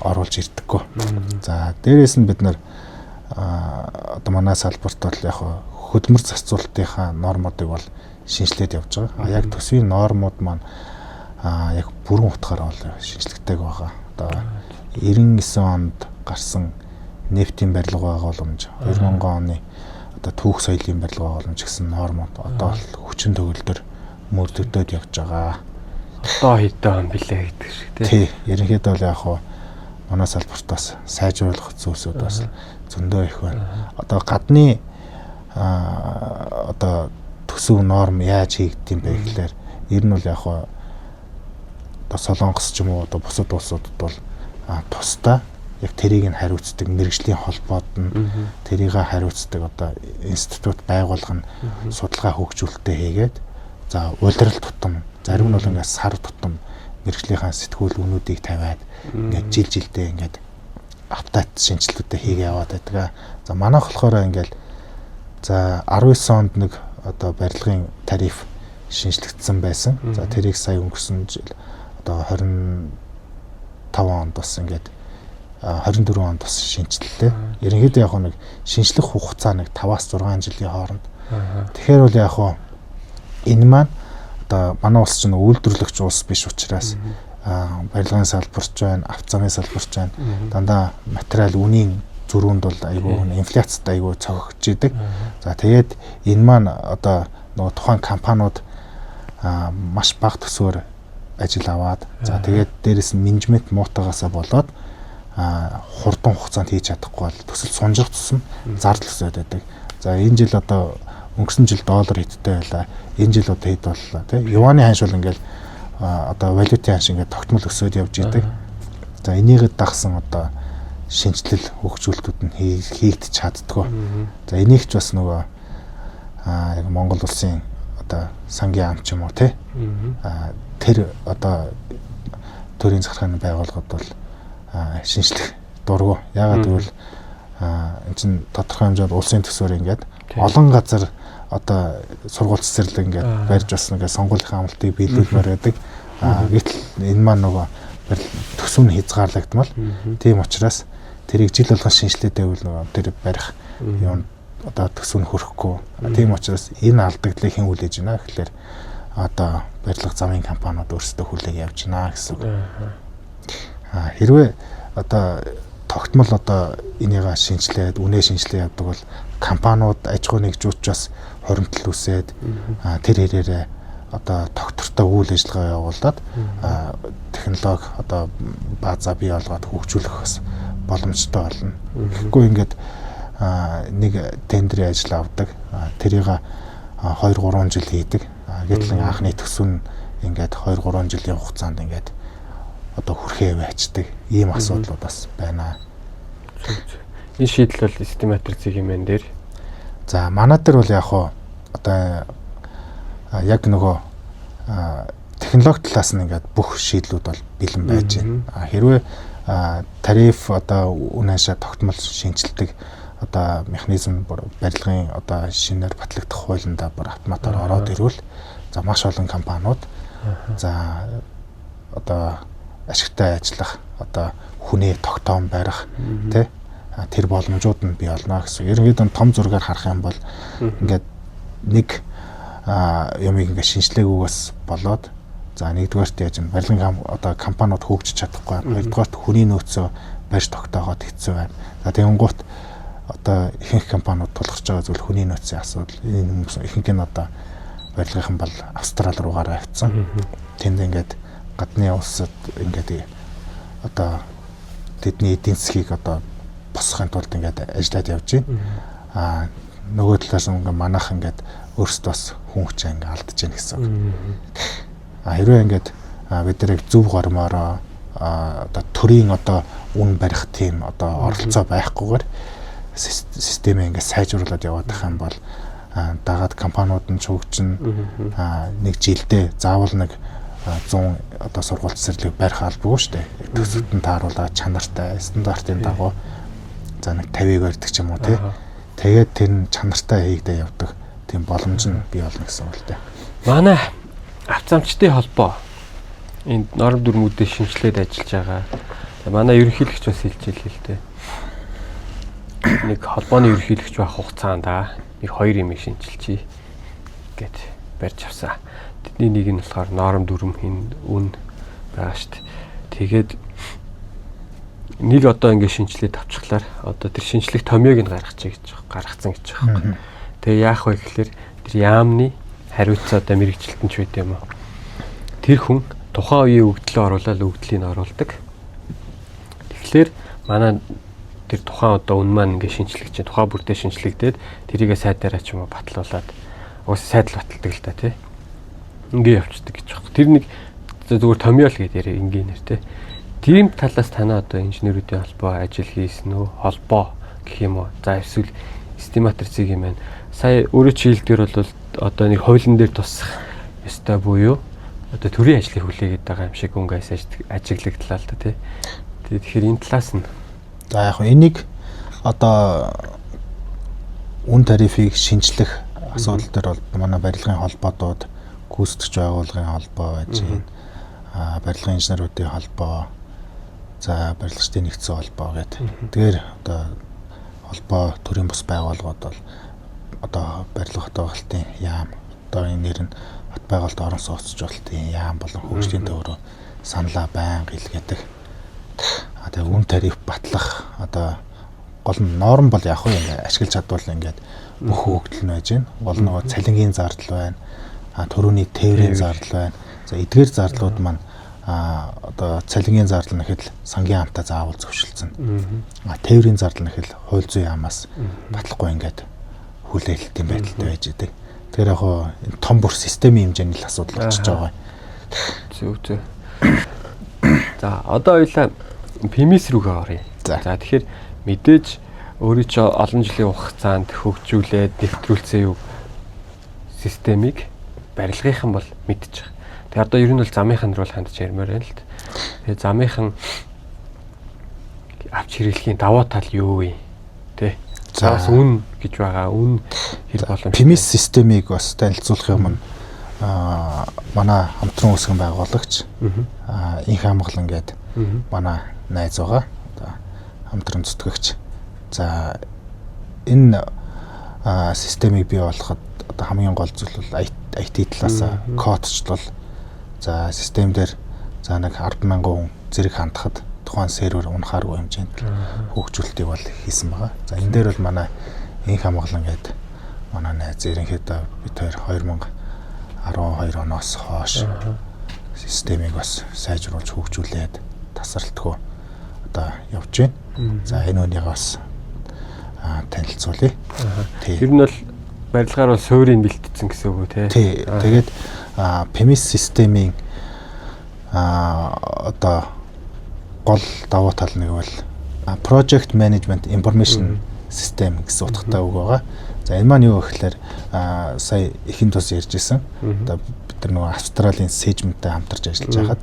оруулж ирдэггүй. За дээрээс нь бид нар одоо манай салбарт бол яг хөдөлмөр зарцуулалтынхаа нормуудыг бол шинжилээд явж байгаа. Яг төсвийн нормууд маань яг бүрэн утгаараа бол шинжлэхтэйг байгаа. Одоо 99 онд гарсан нефтийн барилга байгууламж, 2000 оны одоо түүх соёлын барилга байгууламж гэсэн нормууд одоо хүчин төгөлдөр мөрдөгдөд явж байгаа. Одоо хэдэн он билээ гэдэг шиг тий. Ерөнхийдөө бол яг манай салбарт бас сайжруулах зүйлсүүд бас зөндөө их байна. Одоо гадны одоо төсөв норм яаж хийгдэм бэ гэхээр ер нь бол яг одоо Солонгос ч юм уу одоо бусад улсуудад бол тусдаа яг тэрийг нь хариуцдаг мэргэжлийн холбоод нь тэрийг хариуцдаг одоо институт байгуулгах нь судалгаа хөгжүүлэлтээ хийгээд за улирал тутам зарим нь бол ингээд сар тутам мэргэжлийнхаа сэтгүүл үнүүдийг тавиад ингээд жилдээ ингээд апдейт шинжилгээтэй хийгээ яваад байдаг. За манайх болохоор ингээд за 19 онд нэг одоо барилгын тариф шинжлэгдсэн байсан. За тэрийг сая өнгөрсөн жил одоо 25 онд бас ингээд 24 онд бас шинжиллээ. Ерөнхийдөө яг нэг шинжлэх хугацаа нэг 5-6 жилийн хооронд. Тэгэхээр бол яг энэ маань одоо манай улс чинь үйлдвэрлэгч улс биш учраас барилгын салбарч байна, авто замын салбарч байна. Дандаа материал үнийн зөрүүнд бол айгүй инфляцтай айгүй цогцож идэг. За тэгээд энэ маань одоо нөгөө тухайн компаниуд маш бага төсвөөр ажил аваад за тэгээд дээрэс нь менежмент муутагаасаа болоод хурдан хугацаанд хийж чадахгүй бол төсөл сунжих тусам зардал өсөд байдаг. За энэ жил одоо өнгөрсөн жил доллар хэдтэй байлаа. Энэ жил одоо хэд боллоо тий. Юаны ханш бол ингээл одоо валютын ханш ингээд тогтмол өсөд явж идэг. За энийг дагсан одоо шинжилэл хөгжүүлэлтүүд нь хийгдэж чаддгүй. За энийг ч бас нөгөө яг Монгол улсын одоо сангийн ам ч юм уу тий. Тэр одоо төрийн захиргааны байгууллагууд бол шинжлэх дургу. Яагаад гэвэл эн чинь тодорхой хэмжээнд улсын төсвөр ингээд олон газар одоо сургууль цэцэрлэг ингээд барьж бас ингээд сонгуулийн амлалтыг биелүүлмээр байдаг. Гэтэл энэ маань нөгөө төсөв нь хязгаарлагдмал. Тийм учраас тэрийг жил болгон шинжилээд байвал нөгөө тэр барих юм одоо төсөв нь хүрэхгүй. Тийм учраас энэ алдагдлыг хэн хүлээж байна гэхээр одоо барилга замын компаниуд өөрсдөө хүлээг явж байна гэсэн үг. Хэрвээ одоо тогтмол одоо энийг шинжилээд үнэ шинжилгээ явдаг бол компаниуд аж ахуй нэгжүүч бас хоримтлал үсээд тэр хэрээрээ одоо тогтвортой үйл ажиллагаа явуулаад технологи одоо база бий болгоод хөгжүүлэх бас боломжтой болно. Тэгэхгүй ингээд нэг тендерийн ажил авдаг. Тэрийг 2-3 жил хийдэг. Гэтэл анхны төсөв нь ингээд 2-3 жилийн хугацаанд ингээд одоо хүрхээ байцдаг. Ийм асуудлууд бас байна. Энэ шийдэл бол систематик юм энэ дээр. За манай дээр бол яг хоо одоо яг нөгөө технологи талаас нь ингээд бүх шийдлүүд бол бэлэн байж байна. Хэрвээ тариф одоо үн хашаа тогтмол шинжилдэг одоо механизм барилгын одоо шинээр батлагдах хуулиндаа бүр автоматар ороод ирвэл за маш олон компаниуд за одоо ашигтай ажиллах одоо хүнээ тогтоом барих тий тэр боломжууд нь бий болно гэсэн. Ерөнхийдөө том зургаар харах юм бол ингээд нэг юмыг ингээд шинжлээгүйгээс болоод за нэгдүгээрт яаж юм барилгын одоо компаниуд хөгжиж чадахгүй байна. Хоёрдугаарт хүний нөөцөө барьж тогтооход хэцүү байна. За тэгэнгუთ одоо ихэнх компаниуд тулгарч байгаа зүйл хүний нөөцийн асуудал. Энэ ихэнх нь одоо барилгын бол Австрали руугаа авцсан. Тэнд ингээд гадны улсад ингээд одоо тэдний эдийн засгийг одоо босгохын тулд ингээд ажиллаад явж байна. Нөгөө талаас нь ингээд манайх ингээд өөрсдөө бас хүн хүчээ ингээд алдаж байна гэсэн үг. Хэрвээ ингээд бид нарыг зөв гормоороо одоо төрийн одоо үн барих тийм одоо оролцоо байхгүйгээр системээ ингээд сайжруулад яваад байх юм бол дагаад компаниуд нь хөгжин нэг жилдээ заавал нэг 100 одоо сургууль цэцэрлэг барих албагүй шүү дээ. Төсөвт нь тааруулаад чанартай стандартын дагуу за нэг 50-ыг барьдаг ч юм уу тий. Тэгээд тэр чанартай хийгдээ явдаг тийм боломж нь бий болно гэсэн үг л дээ. Манай авцамчдын холбоо энд норм дүрмүүдэд шинжилээд ажиллаж байгаа. Манай ерөнхийлөгч бас хэлжээ л дээ. Нэг холбооны ерөнхийлөгч байх хугацаанд нэг 2 юм шинжилчихье гэд барьж авсан. Тэдний нэг нь болохоор норм дүрм хин үн байгаа шүү дээ. Тэгээд нэг одоо ингэ шинжилээд авчихлаар одоо тэр шинжлэх томьёог нь гаргацсан гэж байгаа юм. Тэгээ яах вэ гэхээр тэр яамны хариуцаа одоо мэрэгчлэлтэнч байт юм уу. Тэр хүн тухайн үеийн өгдлөө оруулаад өгдлийг нь оруулдаг. Тэгэхээр манай тэр тухайн одоо үн маань ингэ шинжлэх чинь тухайн бүртээ шинжлэгдээд тэрийгэ сайд дараа ч юм уу батлуулаад уус сайдл баталдаг л та тий. Ингээ явцдаг гэж байна. Тэр нэг зүгээр томьёол гэдэг энгийнээр тий. Тийм талаас танаа одоо инженерүүдийн холбоо ажил хийсэн үү? Холбоо гэх юм уу? За эсвэл эстиматор цэг юм байна. Сая өөрөө чийлдэр бол одоо нэг хуулийн дээр тусах ёстой буюу одоо төрийн ажлыг хүлээгээд байгаа юм шиг өнгөс ажиглагдлаа л та тий. Тэгэхээр энэ талаас нь за яг энийг одоо үн тарифыг шинжлэх асуудал дээр бол манай барилгын холбоодууд гүйцэтгэгч байгууллагын холбоо байж байна. Барилгын инженеруудын холбоо за барилгачдын нэгдсэн холбоо гэдэг. Тэгэхээр одоо холбоо төрийн бус байгууллагууд бол одоо барилга хот байгуулалтын яам одоо энэ нэр нь хот байгуулалт орон сууцч болтын яам болон хөгжлийн төврөө саналаа байнга илгээдэг. Тэгээ үн тариф батлах одоо гол нь норм бол яг хөө ашиглаж чадвал ингээд бүх хөгжил нь байж байна. Гол нөгөө цалингийн зардал байна. Төрөний тээврийн зардал байна. За эдгээр зардлууд маань одоо цалингийн зардал нэхэд сангийн хамтаа заавал зөвшөлдсөн. Тээврийн зардал нэхэд хууль зүйн яамаас батлахгүй ингээд хүлээлтийн байдалтай байж идэг. Тэгэхээр яг том бүр системийн хэмжээний л асуудал болчихж байгаа. Зөв. За одоо хоёлаа PMS рүүгээ оръё. За тэгэхээр мэдээж өөрийнхөө олон жилийн хугацаанд хөгжүүлээд нэвтрүүлсэн юу системийг барилгынхан бол мэдчих. Тэгээ одоо ер нь бол замынхан руу хандж ярмаар байна л д. Тэгээ замынхан авч хэрэглэхийн давуу тал юу вэ? Тэ. За бас үн гэж байгаа. Үн хэр боломжтой. PMS системийг бас танилцуулах юм нь манай хамтран үүсгэн байгуулагч инх хамглан гээд манай найз байгаа. Одоо хамтран зүтгэгч. За энэ системийг бий болгоход одоо хамгийн гол зүйл бол IT талаас кодчлол. За систем дээр за нэг 10,000 хүн зэрэг хандахад тухайн сервер унахааргүй хэмжээнд хөгжүүлэлтийг бол хийсэн байгаа. За энэ дээр бол манай инх хамглан гээд манай найз ерөнхийдөө бид 2012 оноос хойш системийг бас сайжруулж хөгжүүлээд тасралтгүй одоо явж байна. За энэ үнийг бас танилцуулъя. Тэр нь бол барилгаар бол суурийг бэлтгэсэн гэсэн үг үү тий. Тэгээд PMS системийн одоо гол давуу тал нэг бол Project Management Information System гэсэн утгатай үг байгаа. За энэ маань юу гэхээр сая ихэн тус ярьжсэн. Одоо бид нар нөгөө Австралийн Sage-тэй хамтарч ажиллаж байхад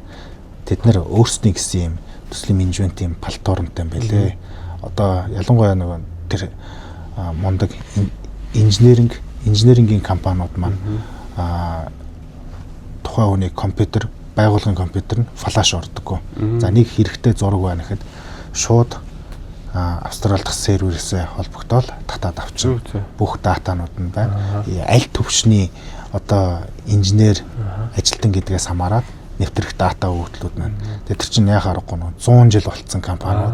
тэд нэр өөрсдийн гэсэн юм төслийн менежментийн палтуурнтай юм байлээ. Одоо ялангуяа нөгөө тэр мундаг инженерингийн компаниуд маань тухайн хүний компьютер, байгууллагын компьютер нь флаш ордоггүй. За нэг хэрэгтэй зураг байна гэхэд шууд Австрали дахь серверээсээ холбогдоод татаад авчихна. Бүх датанууд нь байна. Аль төвшний одоо инженер ажилтан гэдгээс хамаарат нэвтрэх дата өгөгдлүүд маань. Тэр чинь яхаа аргагүй нөө 100 жил болцсон компаниуд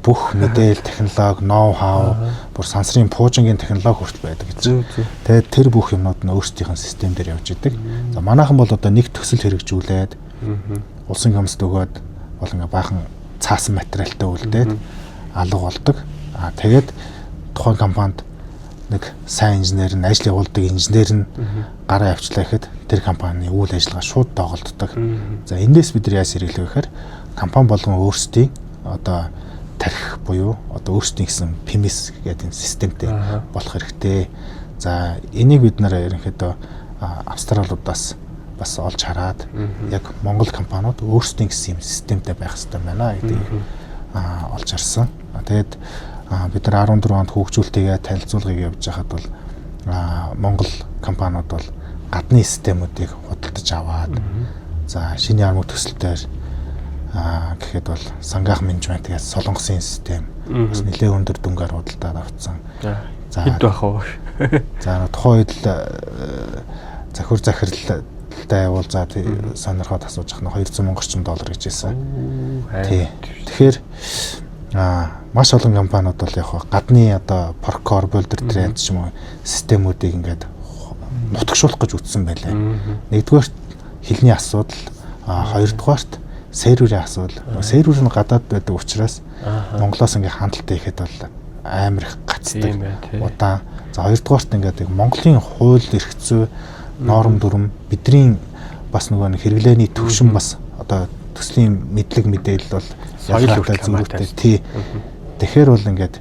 бүх мэдээлэл, технологи, ноу хау, бүр сансрын пуужингийн технологи хүртэл байдаг гэж. Тэгээд тэр бүх юмнууд нь өөрсдийнх нь систем дээр явж идэг. За манайхан бол одоо нэг төсөл хэрэгжүүлээд улсын комисд өгөөд бол ингээ баахан цаасан материалтай үлдээд алга болдог. Тэгээд тухайн компанид нэг сайн инженер нь ажил явуулдаг инженер нь гараа явчлаа гэхэд тэр компанийн үйл ажиллагаа шууд доголддог. За эндээс бид нар яаж сэргийлэх вэ гэхээр компани болгон өөрсдийн одоо тарих буюу одоо өөрсдийн гэсэн PMS гэдэг системтэй болох хэрэгтэй. За энийг бид нар ерөнхийдөө австралиудаас бас олж хараад яг Монгол компаниуд өөрсдийн гэсэн системтэй байх хэрэгтэй байна гэдгийг олж харсан. Тэгээд бид нар 14 онд хөгжүүлэлтийгээ танилцуулгыг явуулж байхад бол Монгол компаниуд бол гадны системүүдийг худалдаж аваад за шинэ ярмаг төсөлтөөр гэхэд бол Сангаах менежмент гэж Солонгосын систем бас нэлээд өндөр дүнгээр худалдаад авцсан. За хэд байх вэ? За тухайн үед л захир захиралтай явуулзаад сонирхоод асууж ахна $200,000 орчим гэж хэлсэн. Тий. Тэгэхээр маш олон компаниуд бол яг гадны одоо Procore, Boulder Trend ч юм уу системүүдийг ингээд нутагшуулах гэж үзсэн байлаа. Нэгдүгээр хэлний асуудал, хоёрдугаарт серверийн асуудал. Сервер нь гадаад байдаг учраас Монголоос ингээд хандлтаа ихэд бол амар их гацдаг. Удаан. За хоёрдугаарт ингээд Монголын хууль эрх зүй, норм дүрм, бидний бас нөгөө хэрэглээний төвшин бас одоо төслийн мэдлэг мэдээлэл бол ялгаатай зүйтэй. Тий. Тэгэхээр бол ингээд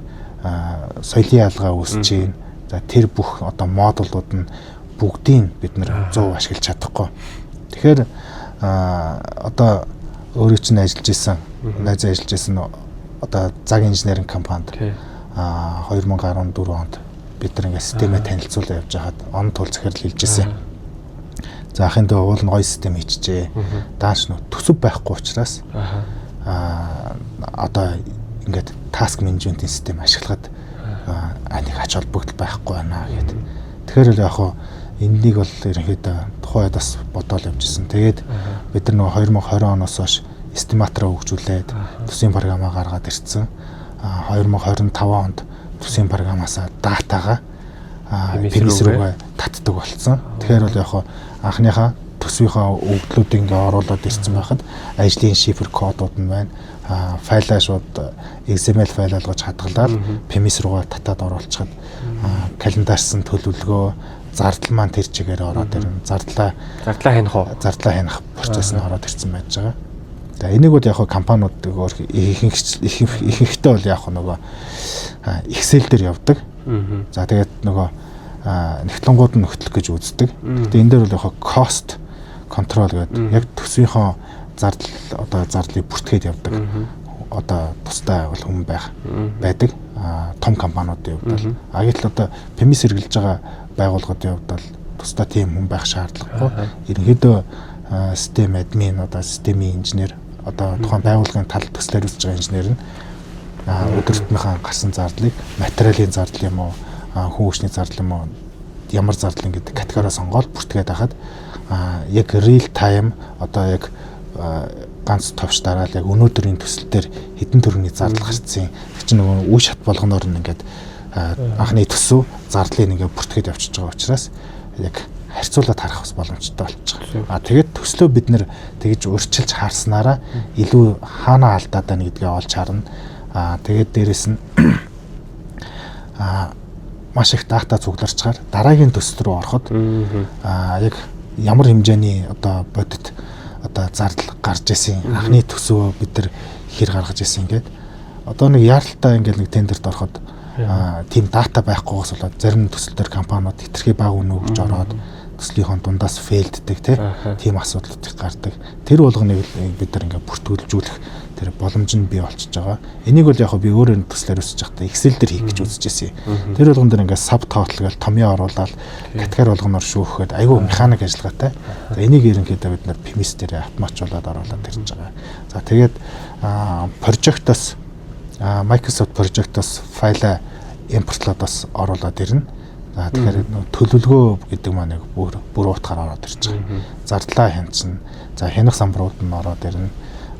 соёлын ялгаа үүсэж байна. За тэр бүх одоо модулууд нь бүгдийг бид нэр 100 ашиглаж чадахгүй. Тэгэхээр одоо өөрөө чинь ажиллаж исэн, найзаа ажиллаж исэн одоо заг инженеринг компанид 2014 онд бид нар ингээд системээ танилцуулаад явж хаад он тул захирал хэлж исэн. За ахын дэ уул нь гоё систем хийчихжээ. Дааш нөө төсөв байхгүй учраас одоо ингээд task management-ийн систем ашиглахад нэг ач холбогдол байхгүй байна гэдэг. Тэгэхээр л яг хоо энийг бол ерөнхийдөө тухайд бас бодоол явжсэн. Тэгээд бид нар нөгөө 2020 оноос хойш эстиматороо хөгжүүлээд төсвийн програмаа гаргаад ирсэн. 2025 онд төсвийн програмаасаа датагаа PMS рүүгээ татдаг болсон. Тэгэхээр бол яг хоо анхныхаа төсвийнхаа өгдлүүдийг ингээ оруулаад ирсэн байхад ажлын шифр кодууд нь байна. Файлаа шууд XML файл алгаж хадгалаад PMS руугаа татаад оруулчихад календарсан төлөвлөгөө зардал маань тэр чигээр ороод ирнэ. Зардлаа хянах процесс нь ороод ирсэн байж байгаа. За энийг бол яг компаниуд ихэнхдээ бол яг нөгөө Excel дээр явдаг. За тэгээд нөгөө нэгтлэнгууд нь нөхтлөх гэж үздэг. Гэтэ энэ дээр бол яг cost control гэдэг яг төсвийнхөө зардлыг бүртгээд явдаг. Одоо тустай бол хүн байдаг. Том компаниудын хувьд бол гэтэл одоо PMS хэрэглэж байгаа байгууллагуудын хувьд бол тустай тийм хүн байх шаардлагагүй. Ерөнхийдөө систем админ одоо системийн инженер одоо тухайн байгууллагын тал төслөөр үзэж байгаа инженер нь өдөртмийнхаа гарсан зардлыг материалын зардал юм уу хүн хүчний зардал юм уу ямар зардал гэдэг категороо сонгоод бүртгээд хахад яг real time одоо яг ганц товч дараал яг өнөөдрийн төсөл дээр хэдэн төгрөгийн зардал гарцсан. Тэр чинь нөгөө үе шат болгоноор нь ингээд анхны төсөв зардлыг ингээд бүртгээд явчихж байгаа учраас яг харьцуулаад харах бас боломжтой болчих. Тэгээд төслөө бид нэр тэгж урьдчилж харснараа илүү хаана алдаад байна гэдгийг олж харна. Тэгээд дээрэс нь маш их дата цугларчгаар дараагийн төсөл рүү ороход яг ямар хэмжээний одоо бодит одоо зардал гарч исэн анхны төсөө бид нар хэр гаргаж исэн ингээд одоо нэг яаралтай ингээд нэг тендерт ороход тийм дата байхгүйгээс болоод зарим төсөлтөр компаниуд хэтэрхий бага үнэ өгж ороод төслийнхөө дундаас фейлддэг тийм асуудлууд гардаг. Тэр болгоныг бид нар ингээд бүртгүүлжүүлэх тэр боломж нь бий болчихж байгаа. Энийг бол яг би өөрөө төслөөр өсөж байхдаа Excel дээр хийх гэж үзэж байсан юм. Тэр болгон дээр ингээд sub total гэж томьёо оруулаад категори болгоноор шүүхэд айгүй механик ажиллагаатай. За энийг ерөнхийдөө бид нар PMS дээр автоматжуулаад оруулаад ирж байгаа. За тэгээд project-оос Microsoft project-оос файлаа импортлоод бас оруулаад ирнэ. За тэгэхээр төлөвлөгөө гэдэг маань бүр утгаар ороод ирж байгаа. Зардлаа хянцна. За хянах самбарууд нь ороод ирнэ.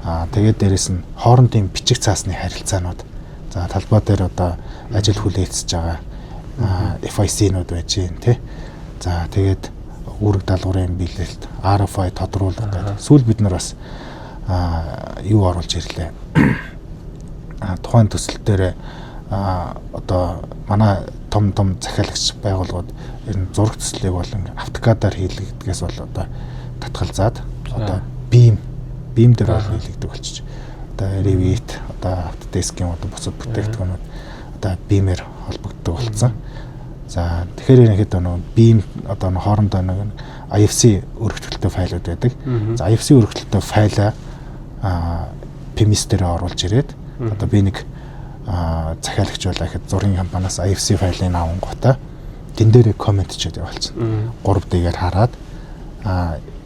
Тэгээд дээрэс нь хоорондын бичиг цаасны харилцаанууд. За талбай дээр одоо ажил хүлээцэж байгаа FIC-нууд байж гэн тий. За тэгээд үүрэг даалгаврын биелэлт, RFI тодруулах гэдэг. Сүүл бид нар бас юу оруулж ирлээ. Тухайн төсөл дээр одоо манай том захиалагч байгууллагууд ер нь зураг төслийг болон автокадаар хийлгдгээс бол одоо татгалзаад одоо beam дээр бол хийлгдэг болчих. Одоо Revit, одоо Autodesk-ийн одоо бусад бүтээгдэхүүнүүд одоо beam-ээр холбогддог болсон. За тэгэхээр ерөнхийдөө нөгөө beam одоо хоорондоо нэг IFC өргөтгөлтэй файлууд байдаг. За IFC өргөтгөлтэй файлаа PMS дээр оруулж ирээд одоо би нэг захиалагч байлаа гэхэд зургийн компаниас IFC файлыг авангуудаа тэн дээрээ комент чийд явуулчихна. 3D-гээр хараад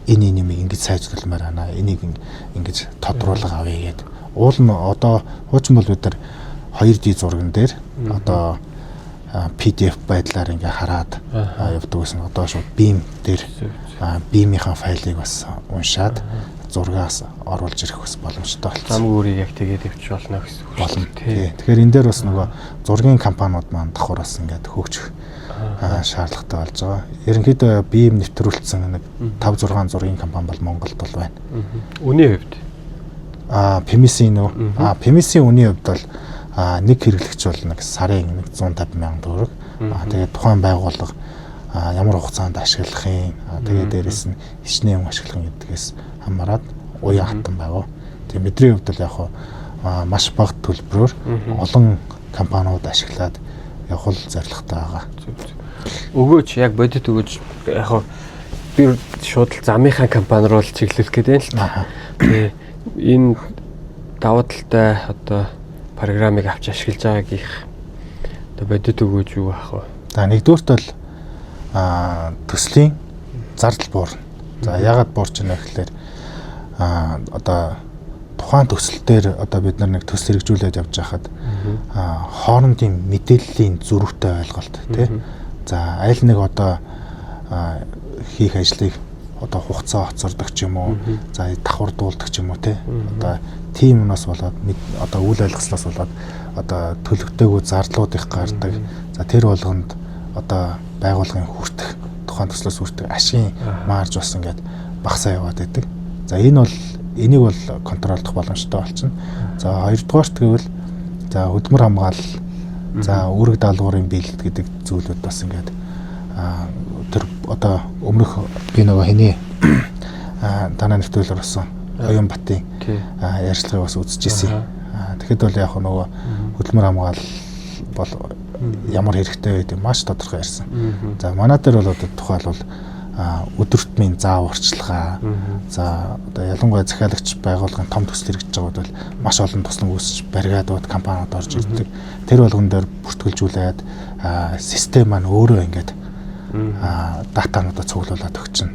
энэ юм ингэж сайжруулмаар байна. Энийг ингэж тодруулга авъя гэд. Уул нь одоо хуучин бол бид нар 2D зурган дээр одоо PDF байдлаар ингээ хараад явдаг гэсэн. Одоо шууд Beam дээр Beam-ийн файлыг бас уншаад зургаас оруулж ирэх бас боломжтой болсон. Зам өөрийг яг тэгээд явчих болно гэсэн үг болно. Тэгэхээр энэ дээр бас нөгөө зургийн компаниуд маань давхар бас ингээд хөгжих шаардлагатай болж байгаа. Ерөнхийдөө Beam нэвтрүүлсэн нэг 5-6 зургийн компани бол Монголд бол байна. Үнийн хувьд PMS-ийн PMS-ийн үнийн хувьд бол нэг хэрэглэгч бол нэг сарын 150 мянган төгрөг. Тэгээд тухайн байгууллага ямар хугацаанд ашиглахын тэгээд дээрэс нь хичнээн ашиглах гэдгээс хамаарат уян хатан байгаа. Тэгээд бидний хувьд бол яг маш бага төлбөрөөр олон компаниуд ашиглаад явах зорилготой байгаа. Өгөөч яг бодит өгөөч яг би шууд замынхаа компани руу л чиглүүлэх гэдэг юм л та. Тэгээ энэ давуу талтай одоо програмыг авч ашиглаж байгаагийнх одоо бодит өгөөж юу ах вэ? За нэгдүгürt бол төслийн зардал буурна. За яагаад буурч байна гэхээр одоо тухайн төсөл дээр одоо бид нэг төсөл хэрэгжүүлээд явж байхад хоорондын мэдээллийн зөрүүтэй ойлголт тий. За аль нэг одоо хийх ажлыг одоо хугацаа хоцордог ч юм уу, за давхардуулдаг ч юм уу тий. Одоо тийм юмнаас болоод одоо үйл ажиллагаснаас болоод одоо төлөвтэйгөө зардлууд их гардаг. За тэр болгонд одоо байгууллагын хүртэх тухайн төслөөс хүртэх ашигын марж бас ингээд багасаа яваад байдаг. За энийг бол контролдох боломжтой болчихно. За хоёрдугаарт гэвэл за хөдөлмөр хамгаалал, за үүрэг даалгаврын биелэлт гэдэг зүйлүүд бас ингээд тэр одоо өмнөх би нөгөө хэний танаа нэвтрүүлэр болсон Оюнбатын ярьцлагыг бас үзчихсэн. Тэгэхэд бол яг нөгөө хөдөлмөр хамгаалал бол ямар хэрэгтэй гэдэг маш тодорхой ярьсан. За манай дээр бол одоо тухайлбал өдөртмийн заав орчилгаа. За одоо ялангуяа захиалагч байгууллагын том төсөл хэрэгжиж байгаад бол маш олон туслан үүсч баригадууд компаниуд орж ирдэг. Тэр болгон дээр бүртгүүлжүүлээд систем маань өөрөө ингээд датануудаа цуглуулад өгчнө.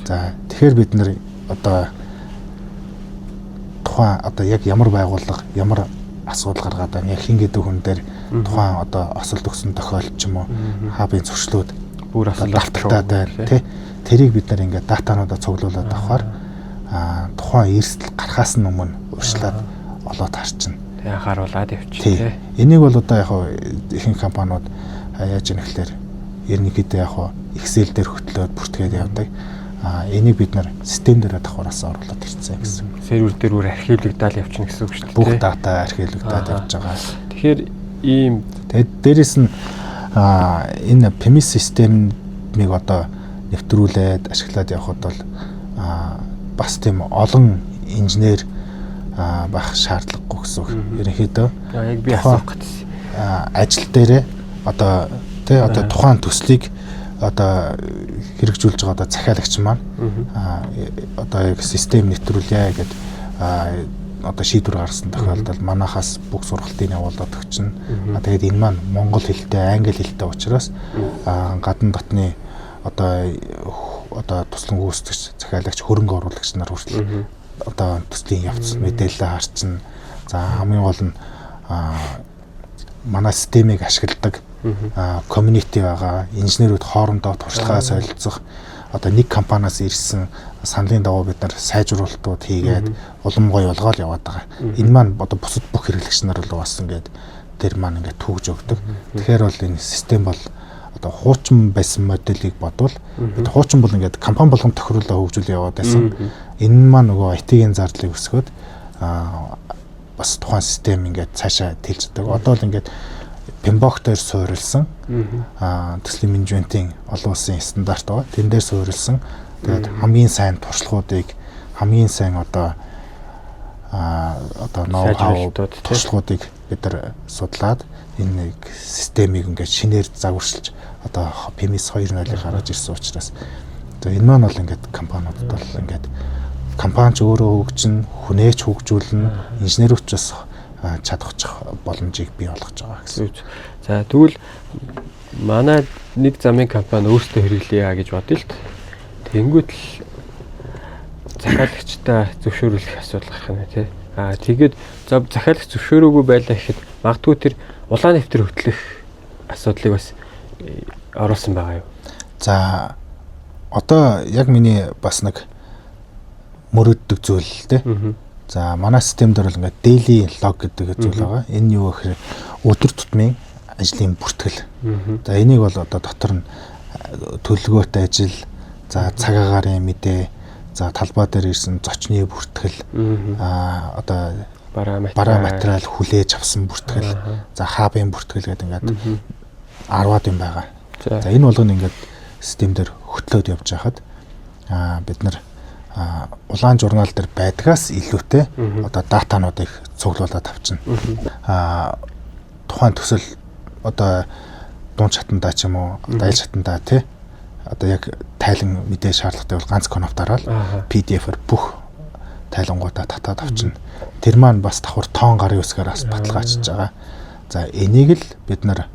За тэгэхээр бид нэр одоо тухайн одоо яг ямар байгууллага ямар асуудал гаргаад байна. Яг хин гэдэг хүн дээр тухайн одоо осол төгсөн тохиолдол ч юм уу хабын зөрчлүүд бүр асуулттай байна тий. Тэрийг бид нар ингээд датануудаа цуглуулад авахаар тухайн эрсдэл гарахаас нь өмнө урьдчилаад олоод харчихна. Тэг анхааруулад явчих тий. Энийг бол одоо яг ихэнх компаниуд яаж яах гэхээр ерөнхийдөө яг Excel дээр хөтлөөд бүртгээд явдаг. Энийг бид нар систем дээр давхараас оруулаад ирсэн гэсэн. Сервер дээр бүр архивлагдаад явчихна гэсэн үг шүү дээ. Бүх дата архивлагдаад явж байгаа. Тэгэхээр ийм тэгээд дээрэс нь энэ PMS системийг одоо нэвтрүүлээд ашиглаад явхад бол бас тийм олон инженер байх шаардлагагүй гэсэн үг. Ерөнхийдөө яг би асуух гэсэн. Ажил дээрээ одоо тий одоо тухайн төслийг одоо хэрэгжүүлж байгаа одоо захиалагч маань одоо яг систем нэвтрүүлье гэд одоо шийдвэр гаргасан тохиолдолд манайхаас бүх сургалтын явуулаад өгчнө. Тэгээд энэ маань монгол хэлтэй, англи хэлтэй учраас гадна дотны одоо туслан гүйцэтгэгч, захиалагч, хөрөнгө оруулагч нар хүртэл одоо төслийн явц мэдээлэл харцна. За хамгийн гол нь манай системийг ашигладаг community байгаа, инженерүүд хоорондоо туршлагаа солилцох, одоо нэг компаниас ирсэн саналын дагуу бид нар сайжруулалтууд хийгээд улам гоё болгоод яваад байгаа. Энэ маань одоо бусад бүх хэрэглэгч нар бол бас ингээд тэр маань ингээд түүж өгдөг. Тэгэхээр бол энэ систем бол одоо хуучин байсан моделийг бодвол хуучин бол ингээд компани болгон тохируулаа хөгжүүл яваад байсан. Энэ маань нөгөө IT-ийн зардлыг өсгөөд бас тухайн систем ингээд цаашаа тэлждэг. Одоо л ингээд Pembok-тойр суурилсан төслийн менежментийн олон улсын стандарт байгаа. Тэн дээр суурилсан. Тэгээд хамгийн сайн туршлагуудыг, хамгийн сайн одоо ноу-хау туршлагуудыг бид нар судлаад энэ нэг системийг ингээд шинээр загварчилж одоо PMS 2.0-ыг гаргаж ирсэн учраас энэ маань бол ингээд компаниудад бол ингээд компани ч өөрөө хөгжин, хүнээч хөгжүүлнэ, инженерүүд ч бас чадахчих боломжийг бий болгож байгаа гэсэн. За тэгвэл манай нэг замын компани өөрсдөө хэрэглэе гэж бодъё л. Тэнгүүт л захиалагчтай зөвшөөрүүлэх асуудал гарах нь тий. Тэгээд захиалагч зөвшөөрөөгүй байлаа гэхэд магадгүй тэр улаан дэвтэр хөтлөх асуудлыг бас оруулсан байгаа юу? За одоо яг миний бас нэг мөрөддөг зүйл тий. За манай систем дээр бол ингээд daily log гэдэг зүйл байгаа. Энэ юу гэхээр өдөр тутмын ажлын бүртгэл. За энийг бол одоо дотор нь төлөвлөгөөтэй ажил, за цаг агаарын мэдээ, за талбай дээр ирсэн зочны бүртгэл, одоо бараа материал хүлээж авсан бүртгэл, за хабын бүртгэл гэдэг ингээд 10-аад юм байгаа. За энэ болгоно ингээд систем дээр хөтлөөд явж байхад бид нар улаан журнал дээр байдгаас илүүтэй одоо датануудыг цуглуулад авчна. Тухайн төсөл одоо дунд шатандаа ч юм уу, даяар шатандаа тий. Одоо яг тайлан мэдээ шаардлагатай бол ганц конов дараал PDF-ээр бүх тайлангуудаа татаад авчна. Тэр маань бас давхар тоон гарын үсгээр бас баталгаажиж байгаа. За энийг л бид нар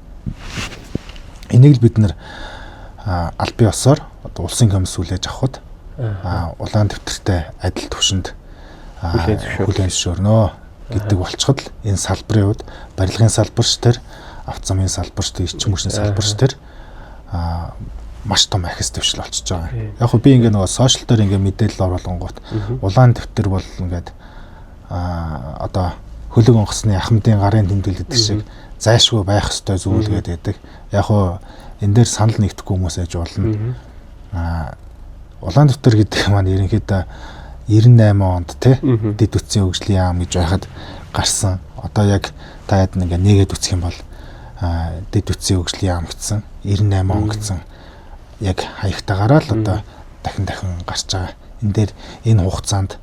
аль бие осоор одоо улсын комисс хүлээж авахд улаан дэвтэртэй адил түвшинд хүлээн зөвшөөрнө гэдэг болчиход энэ салбарын хувьд барилгын салбарч төр, авто замын салбарч төр, эрчим хүчний салбарч төр маш том ахис дэвшил болчихж байгаа. Яг хөө би ингээ нөгөө сошиал дээр ингээ мэдээлэл оруулангууд улаан дэвтэр бол ингээд одоо хөлөг онгоцны ахмадын гарын тэмдэглэл гэдэг шиг зайшгүй байх ёстой зүйл гэдэг. Яг хөө энэ дээр санал нэгдэхгүй хүмүүс ээж болно. Улаан дэвтэр гэдэг маань ерөнхийдөө 98 онд тий дэд үтсийн хөгжлийн яам гэж байхад гарсан. Одоо яг та хэд нэг нэгээд үсэх юм бол дэд үтсийн хөгжлийн яам гэсэн 98 он гэсэн яг хаягтаагаараа л одоо дахин гарч байгаа. Энэ дээр энэ хугацаанд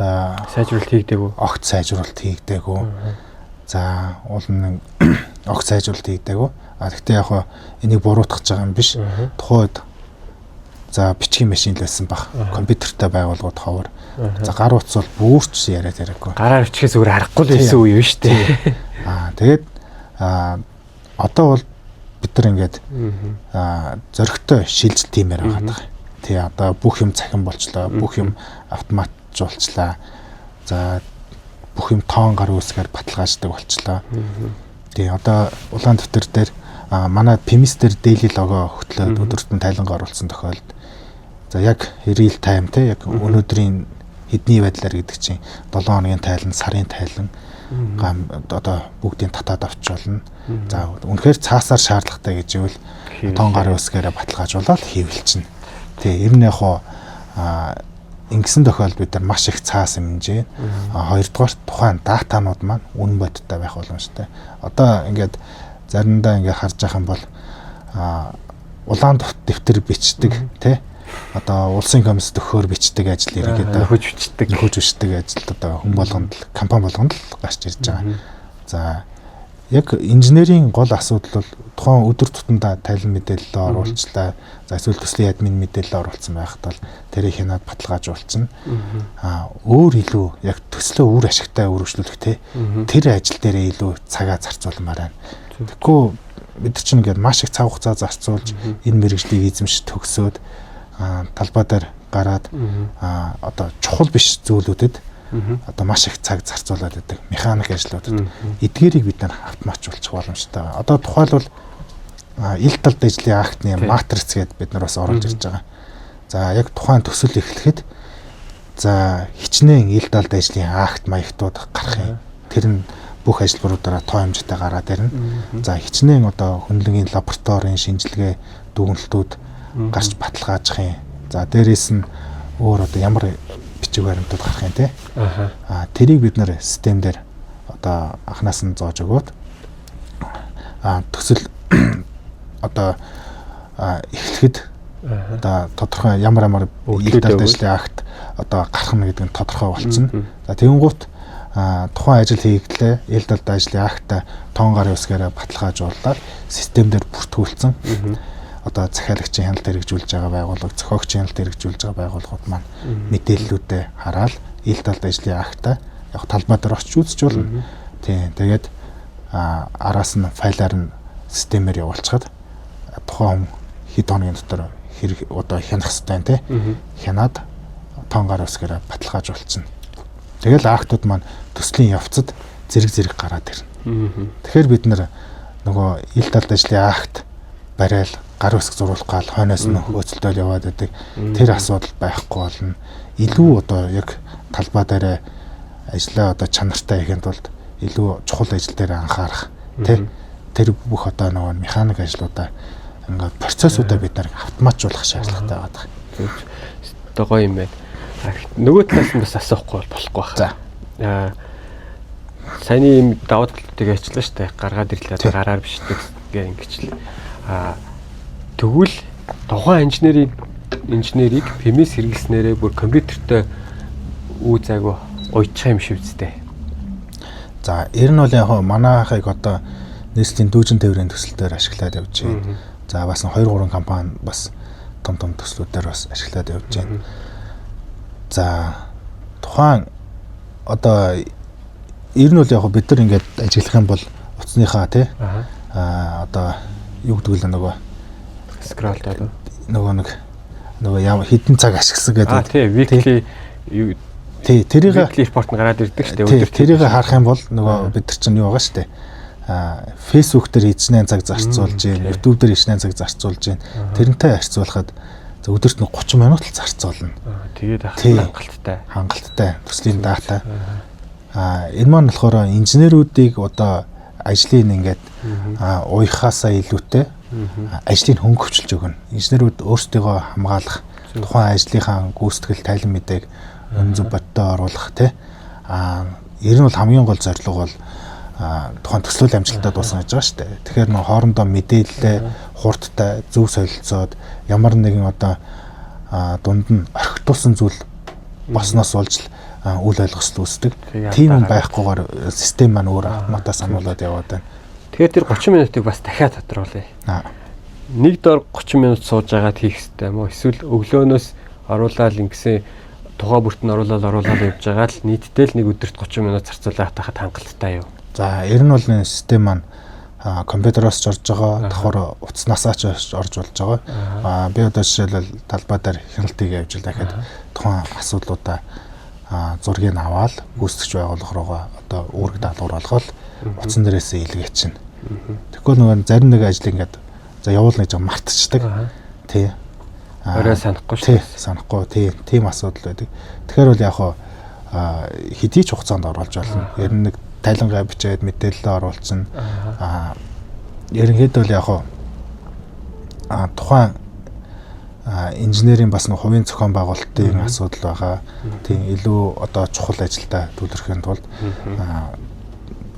одоо сайжруулалт хийгдээгүй. Огт сайжруулалт хийгдээгүй. За уул нэг огт сайжруулалт хийгдээгүй. Гэхдээ яг хоо энийг буруутгах гэж байгаа юм биш. Тухайд за бичгийн машин л байсан баг. Компьютертэй байгууллагууд ховор. За гар утас бол бүрч яриад яриаггүй. Гараар бичгээс өөр харахгүй л байсан үе биш үү? Тэгээд одоо бол бид нар ингээд зөрөгтэй шилжилт тиймээр байгаа. Тий одоо бүх юм цахим болчлоо. Бүх юм автоматжуулчлаа. За бүх юм тоон гар үсгээр баталгааждаг болчлоо. Тий одоо улаан дэвтэр дээр манай PMS дээр daily logo хөтлөөд өдөртөн тайлангаа оруулсан тохиолдолд за яг real time те яг өнөөдрийн хэдний байдлаар гэдэг чинь 7 хоногийн тайлан, сарын тайлан одоо бүгдийг татаад авчруулна. За үнэхээр цаасаар шаардлагатай гэж ивэл тоон гарын үсгээрээ баталгаажуулаад хийвэлчихнэ. Тий ер нь яг хоо ингэсэн тохиолдолд бид нар маш их цаас хэмжээ. Хоёрдугаар тухайн датанууд маань үнэн бодиттой байх боломжтой. Одоо ингээд заримдаа ингээд харж байгаа юм бол улаан дэвтэр бичдэг тий одоо улсын комисс төхөөр бичдэг ажил ерөнхийдөө нөхөж бичдэг ажил одоо хүн болгонд л компани болгонд л гарч ирж байгаа. За яг инженерийн гол асуудал бол тухайн өдөр тутамдаа тайлан мэдээлэл оруулчлаа. За эсвэл төслийн админ мэдээлэл оруулсан байхад бол тэрийг хянаад баталгаажуулчихна. Өөр илүү яг төслөө үр ашигтай өргөжлүүлэх тэр ажил дээрээ илүү цагаа зарцуулмаар байна. Тэгэхгүй бид чинь ингээд маш их цаг хугацаа зарцуулж энэ мэргэжлийг эзэмшиж төгсөөд талбай дээр гараад одоо чухал биш зүйлүүдэд одоо маш их цаг зарцуулаад байдаг механик ажлуудад эдгээрийг бид нар автоматжуулчих боломжтой байна. Одоо тухайлбал ил талд ажлын актны матриц гэдээ бид нар бас оруулж ирж байгаа. За яг тухайн төсөл эхлэхэд за хичнээн ил талд ажлын акт маягтууд гарах юм. Тэр нь бүх ажилбаруудаараа тоо хэмжээтэй гараад ирнэ. За хичнээн одоо хөндлөнгийн лабораторийн шинжилгээ дүгнэлтүүд гарч баталгаажих юм. За дээрээс нь өөр одоо ямар бичиг баримтууд гарах юм те. Тэрийг бид нэр системдэр одоо анханаас нь зоож өгөөд төсөл одоо эхлэхэд одоо тодорхой ямар ил талд ажлын акт одоо гарах нь гэдэг нь тодорхой болчихно. За тэгэнгუთ тухайн ажил хийгдлээ ил талд ажлын акт тоон гарын үсгээрээ баталгаажуулаад системдэр бүртгүүлсэн. Одоо захиалагчийн хяналт хэрэгжүүлж байгаа байгууллага, зохиогчийн хяналт хэрэгжүүлж байгаа байгууллагууд маань мэдээллүүдээ хараад ил талд ажлын актаа яг талбай дээр очиж үзэж болно. Тийм. Тэгээд араас нь файлаар нь системээр явуулчихад тухайн хэд хоногийн дотор хэрэг одоо хянах хэрэгтэй те. Хянаад тоон гар үсгээрээ баталгаажуулчихна. Тэгэл актууд маань төслийн явцад зэрэг гараад ирнэ. Тэгэхээр бид нөгөө ил талд ажлын акт барайл гар үсэг зурулах гал хойноос нь хөөцөлтөөл яваад байдаг. Тэр асуудал байхгүй болно. Илүү одоо яг талбай дээр ажиллаа одоо чанартай хийхэд тулд илүү чухал ажил дээр анхаарах тэр бүх одоо нөгөө механик ажлуудаа ингээд процессуудаа бид нар автоматжуулах шаардлагатай байгаа. Одоо гоё юм байна. Нөгөө талаас нь бас асуухгүй болохгүй байна. Саяны юм давуу талуудыг ажиллаа штэ гаргаад ирлээ гараар бичдэг гэх ингэчлээ. Тэгвэл тухайн инженерийг PMS хэрэглэснээрээ бүр компьютертэй үе зайг уйчих юм шиг үстэй. За ер нь бол яг манайхыг одоо нийслэлийн дүүжин тээврийн төсөл дээр ашиглаад явж байна. За бас 2-3 компани бас том төслүүдээр бас ашиглаад явж байна. За тухайн одоо ер нь бол яг бид нар ингээд ажиглах юм бол утасныхаа одоо юу гэдэг л нөгөө scroll даа нөгөө ямар хідэн цаг ашигласан гэдэг. Тийм weekly тэрийг репорт нь гараад ирдэг шүү дээ. Тэрийг харах юм бол нөгөө бид нар чинь юу байгаа шүү дээ. Facebook дээр хичнээн цаг зарцуулж гин, YouTube дээр хичнээн цаг зарцуулж гин. Тэрнтэй харьцуулахад өдөрт нь 30 минут л зарцуулна. Тэгээд хангалттай төслийн дата. Энэ маань болохоор инженеруудыг одоо ажлын ингээд уяхаасаа илүүтэй ажлыг хөнгөвчлж өгнө. Инженерүүд өөрсдийгөө хамгаалах, тухайн ажлынхаа гүйцэтгэл тайлан мэдээг үнэн зөв бодтой оруулах ер нь бол хамгийн гол зорилго бол тухайн төслийн амжилтад дуусгах гэж байгаа шүү дээ. Тэгэхээр нөө хоорондоо мэдээлэлээ хурдтай зөв солилцоод ямар нэгэн одоо дунд нь орхитуулсан зүйл босноос болж үл ойлгосол үүсдэг. Тийм юм байхгүйгээр систем маань өөр автоматар сануулад яваад байна. Тэгэхээр тэр 30 минутыг бас дахиад тодруулъя. Нэг дор 30 минут сууж агаад хийх хэрэгтэй юм уу? Эсвэл өглөөнөөс оруулаад ингэсэн тухай бүрт нь оруулаад явж байгаа л нийтдээ л нэг өдөрт 30 минут зарцуулаад тахад хангалттай юу? За ер нь бол энэ систем маань компьютероос ч орж байгаа, давхар утаснасаа ч орж болж байгаа. Би одоо жишээлбэл талбай дээр хяналтыг явж л дахиад тухайн асуудлуудаа зургийг аваад гүйцэтгэж байгууллага руугаа одоо үүрэг даалгавар болгоод утсан дээрээсээ илгээч чинь. Тэгэхгүй нөгөө зарим нэг ажил ингээд за явуулна гэж мартчихдаг. Тий. Орой санахгүй шүү. Санахгүй. Тийм асуудал байдаг. Тэгэхээр бол яг хэдий ч хугацаанд оруулж болно. Ер нь нэг тайлангаа бичээд мэдээлэл оруулсан. Ерөнхийдөө бол яг тухайн инженерийн бас нэг хувийн зохион байгуулалтын асуудал байгаа. Тийм илүү одоо чухал ажилдаа төвлөрөхийн тулд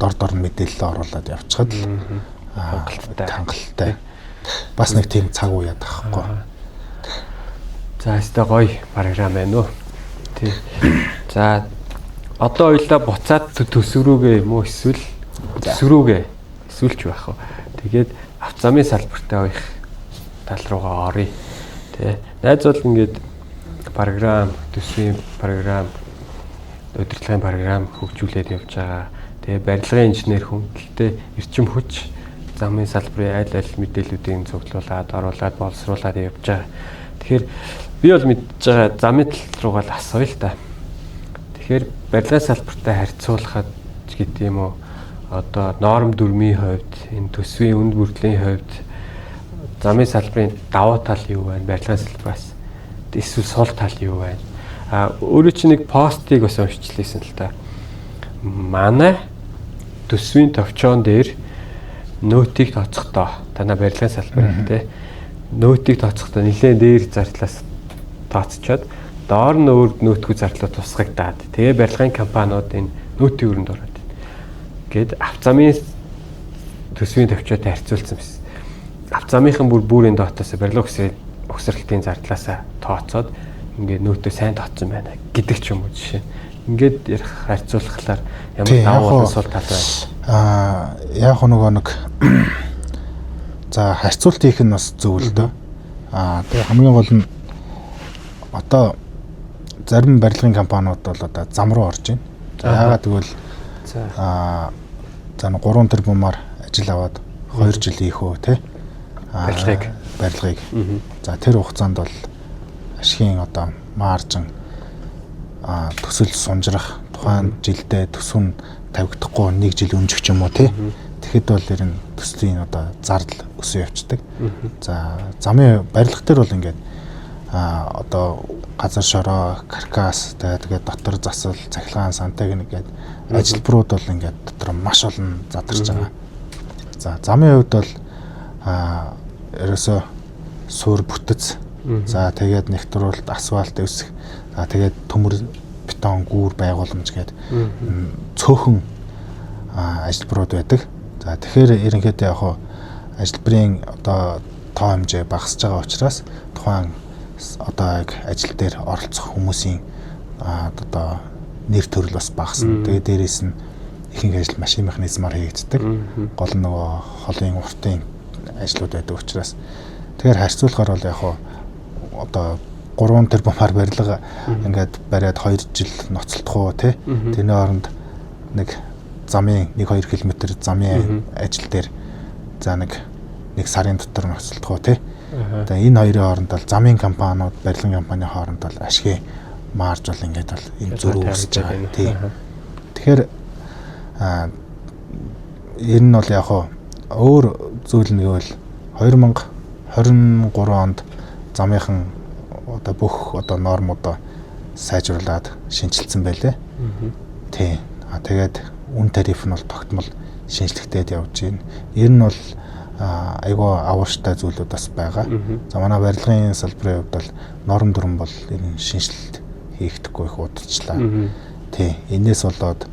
дор нь мэдээлэл оруулаад явчихад хангалттай. Бас нэг тийм цаг үе ядах байхгүй. За өстой гоё програм байна уу. Тий. За одоо ойлаа буцаад төсврүүгээ юм уу эсвэл төсврүүгээ төсөөлч байх уу. Тэгээд авто замын салбартай байх тал руугаа оръё. Тэ. Найз бол ингээд програм, төсвийн програм, удирдлагын програм хөгжүүлээд явж байгаа. Тэгээ барилгын инженер хүн. Гэхдээ эрчим хүч замын салбарын аль аль мэдээллүүдийг цуглуулад, оруулаад, боловсруулад явж байгаа. Тэгэхээр би бол мэдж байгаа замын тал руугаа л асууя л та. Тэгэхээр барилгын салбартай харьцуулахад гэдэг юм уу? Одоо норм дүрмийн хувьд, энэ төсвийн үнд бүрдлийн хувьд замын салбарын давуу тал юу вэ? Барилгын салбараас эсвэл сул тал юу вэ? Өөрөө чи нэг постыг бас уншчихлээсэн л та. Манай төсвийн товчоон дээр нөөтийг тооцохдоо танаа барилгын салбар те нөөтийг тооцохдоо нэлээд дээр зардлаас тооцчоод доор нь өөр нөөтгөө зардлаа тусгагдаад тэгээ барилгын компаниуд энэ нөөтийн өрөнд ороод гээд авцамын төсвийн төвчөд харьцуулсан байсан. Авцамынхан бүрийн доотоос барилга өгсрэлтийн зардлаасаа тооцоод ингээд нөөтөө сайн тооцсон байна гэдэг ч юм уу жишээ. Ингээд ярих харьцуулахлаар ямар давуу болон сул тал байна. Яг нөгөө нэг за харьцуулт хийх нь бас зөв л дөө. Тэгээ хамгийн гол нь одоо зарим барилгын компаниуд бол одоо зам руу орж байна. Яагаад гэвэл за 3 тэрбумаар ажил аваад 2 жил хийхөө тий. Барилгыг. За тэр хугацаанд бол ашигын одоо маржин төсөл сунжрах тухайн жилдээ төсөв нь тавигдахгүй 1 жил өнжих юм уу тий. Тэгэхэд бол ер нь төслийн одоо зардал өсөж явцдаг. За замын барилга дээр бол ингээд одоо газар шороо, каркас тэгээд дотор засал, цахилгаан, сантехник гэдэг ажилбарууд бол ингээд дотор маш олон задарч байгаа. За замын хувьд бол ерөөсөө суур бүтэц. За тэгээд нэгтруулалт, асфальт өсөх. За тэгээд төмөр, бетон, гүүр байгууламж гэдэг цөөхөн ажилбарууд байдаг. За тэгэхээр ерөнхийдөө яг хуу ажилбарын одоо тоо хэмжээ багасж байгаа учраас тухайн одоо яг ажил дээр оролцох хүмүүсийн одоо нэр төрөл бас багасна. Тэгээд дээрээс нь ихэнх ажил машин механизмаар хийгддэг. Гол нь нөгөө холын уртын ажлууд байдаг учраас тэгэхээр харьцуулахаар бол яг хуу одоо 3 тэрбумаар барилга ингээд бариад 2 жил ноцолдох уу тий. Тэрний оронд нэг замын 1-2 км замын ажил дээр за нэг сарын дотор ноцолдох уу тий. Тэгээ энэ хоёрын хооронд бол замын компаниуд, барилгын компанийн хооронд бол ашигын марж бол ингээд бол энэ зөрүү үүсэж байгаа тий. Тэгэхээр ер нь бол яг хоо өөр зүйл нэг бол 2023 онд замынхан одоо бүх одоо нормуудаа сайжруулад шинжилсэн байлээ. Тий. Тэгээд үн тариф нь бол тогтмол шинжлэхтэй явж байна. Ер нь бол айгүй авууштай зүйлүүд бас байгаа. За манай барилгын салбарын хувьд бол норм дүрм бол энэ шинжилэлт хийгдэхгүй их удажлаа. Тий. Энээс болоод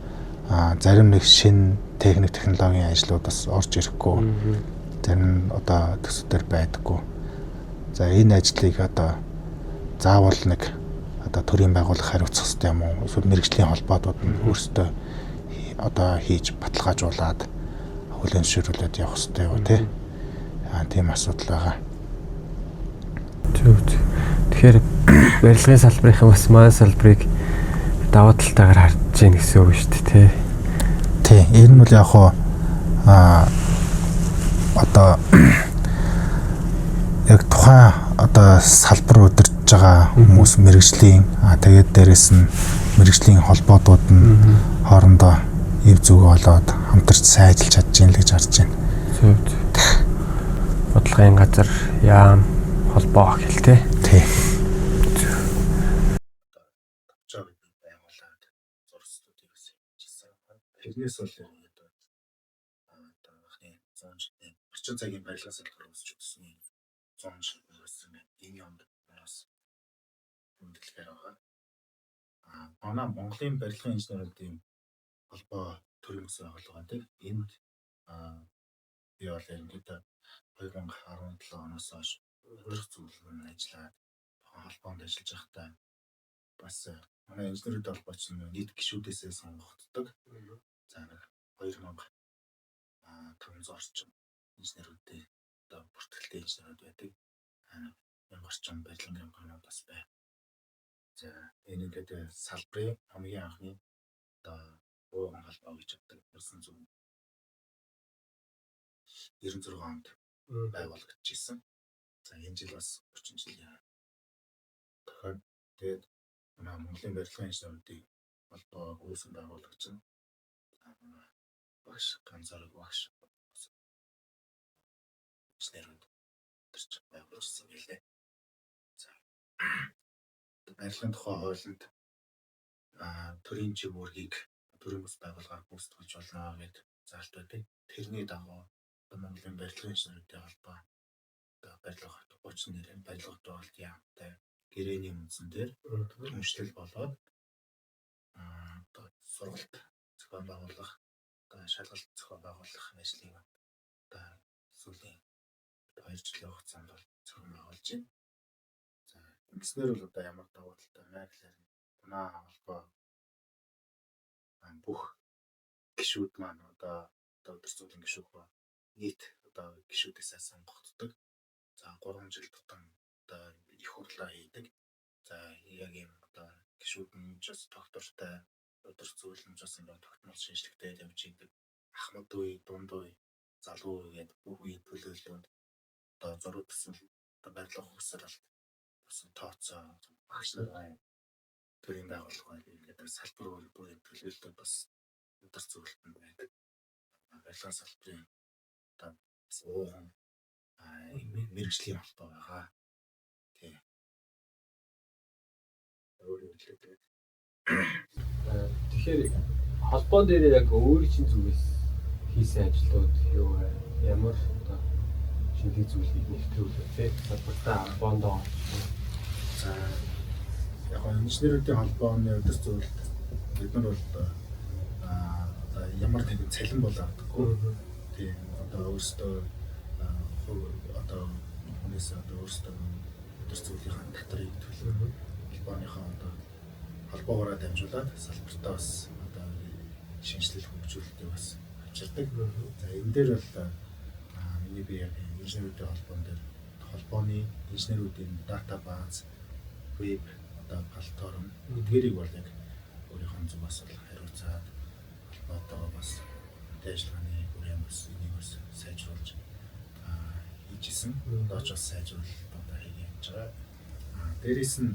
зарим нэг шинэ техник технологийн ажлууд бас орж ирэхгүй. Зарим нь одоо төсвдөр байдаггүй. За энэ ажлыг одоо заавал нэг одоо төрийн байгууллага хариуцах хэрэгтэй юм уу? Эсвэл мэрэгжлийн холбоотууд нь өөрсдөө одоо хийж баталгаажуулаад хүлээншүүлээд явах хэрэгтэй юу тий? Тийм асуудал байгаа. Тэгэхээр барилгын салбарын бас маань салбарыг давуу талтайгаар харж гин гэсэн үг шүү дээ тий. Тий, ер нь бол яг хоо одоо яг тухайн одоо салбар удирж байгаа хүмүүс мэрэгжлийн тэгээд дээрэс нь мэрэгжлийн холбоотууд нь хоорондоо ив зүг болоод хамтарч сайн ажиллаж чадж гин л гэж харж байна. Бодлогын газар яам холбоо гэлтэй. Тий. Байгуулаад зурстуудыг бас хийжсэн. Тэрнээс бол одоо анхны 100 жилийн орчин цагийн барилгын салбар үүсч өгсөн 100 жил болсон энэ онд бас үндэслэлээр байгаа. Манай Монголын барилгын инженеруудын холбоо төрийн төсөө байгууллагатай энд би бол энэ 2017 оноос хойш урих зөвлөмж ажиллаад холбоонд ажиллаж байхдаа бас манай инженерүүд холбооч нийт гишүүдээсээ сонгогддог. За 2005 янз орчим инженерүүдтэй одоо бүртгэлтэй инженерүүд байдаг. Янз орчим барилгын компаниуд бас байна. За энэ ингээд салбарын хамгийн анхны одоо ууган холбоо гэж боддог 1996 онд байгуулагдчихсан. За энэ жил бас 30 жил яа. Тэгээд Монголын барилгын инженеруудын холбоо үүсгэн байгуулагдсан. Багш ганцаараа багш инженерүүд төрч байгуулсан гэлээ. За барилгын тухай хуулинд төрийн чиглэлийг төрийн бас байгууллагаар гүйцэтгэж болно гэдэг заалт байдаг. Тэрний дагуу Монголын барилгын инженеруудын холбоо одоо барилга 30 нэрийн барилгын тоолт яамтай гэрээний үндсэн дээр түншлэл болоод одоо сургалт зохион байгуулах, одоо шалгалт зохион байгуулах ажлыг одоо сүүлийн 2 жилийн хугацаанд бол зохион байгуулж байна. За ингэснээр бол одоо ямар давуу талтай вэ гэхээр манай холбоо бүх гишүүд маань одоо өдөр зүйн гишүүд ба нийт одоо гишүүдээс сонгогддог. За 3 жил тутам одоо их хурлаа хийдэг. За яг юм одоо гишүүд нь ч бас доктортай өдөр зүйн бас ингээд тогтмол шинжилгээтэй явж идэг. Ахмад үе, дунд үе, залуу үе гэдэг бүх үеийн төлөөлөлтөнд одоо зураг төсөл одоо барилга ухсралт бас тооцоо багш нар төрийн байгууллага ингээд салбар бүрийн төлөөлөлтөд бас өдөр зүйн байдаг. Барилгын салбарын одоо ууган мэргэжлийн холбоо байгаа. Тий. Тэгэхээр холбоон дээр яг өөрийн чинь зүгээс хийсэн ажлууд юу вэ? Ямар одоо шинжлэх зүйлийг нэвтрүүлэх вэ? Салбартаа холбоондоо. За яг инженеруудын холбооны өдөр зүйд бид нар бол одоо ямар нэгэн цалин бол авдаггүй. Тийм одоо өөрсдөө одоо хүнээс одоо өөрсдөө өдөр зүйн татрыг төлөв холбооныхоо одоо холбоогоор дамжуулаад салбартаа бас одоо шинжилэл хөгжүүлэлтийг бас авчирдаг. За энэ дээр бол миний би яг инженеруудын холбоон дээр холбооны инженеруудын дата бааз веб одоо платформ эдгээрийг бол яг өөрийнхөө зүгээс бол хариуцаад одоо бас ажиллагааны бүрийн бас энийг бас сайжруулж хийжсэн. Одоо ч бас сайжруулалт одоо хийж байгаа. Дээрээс нь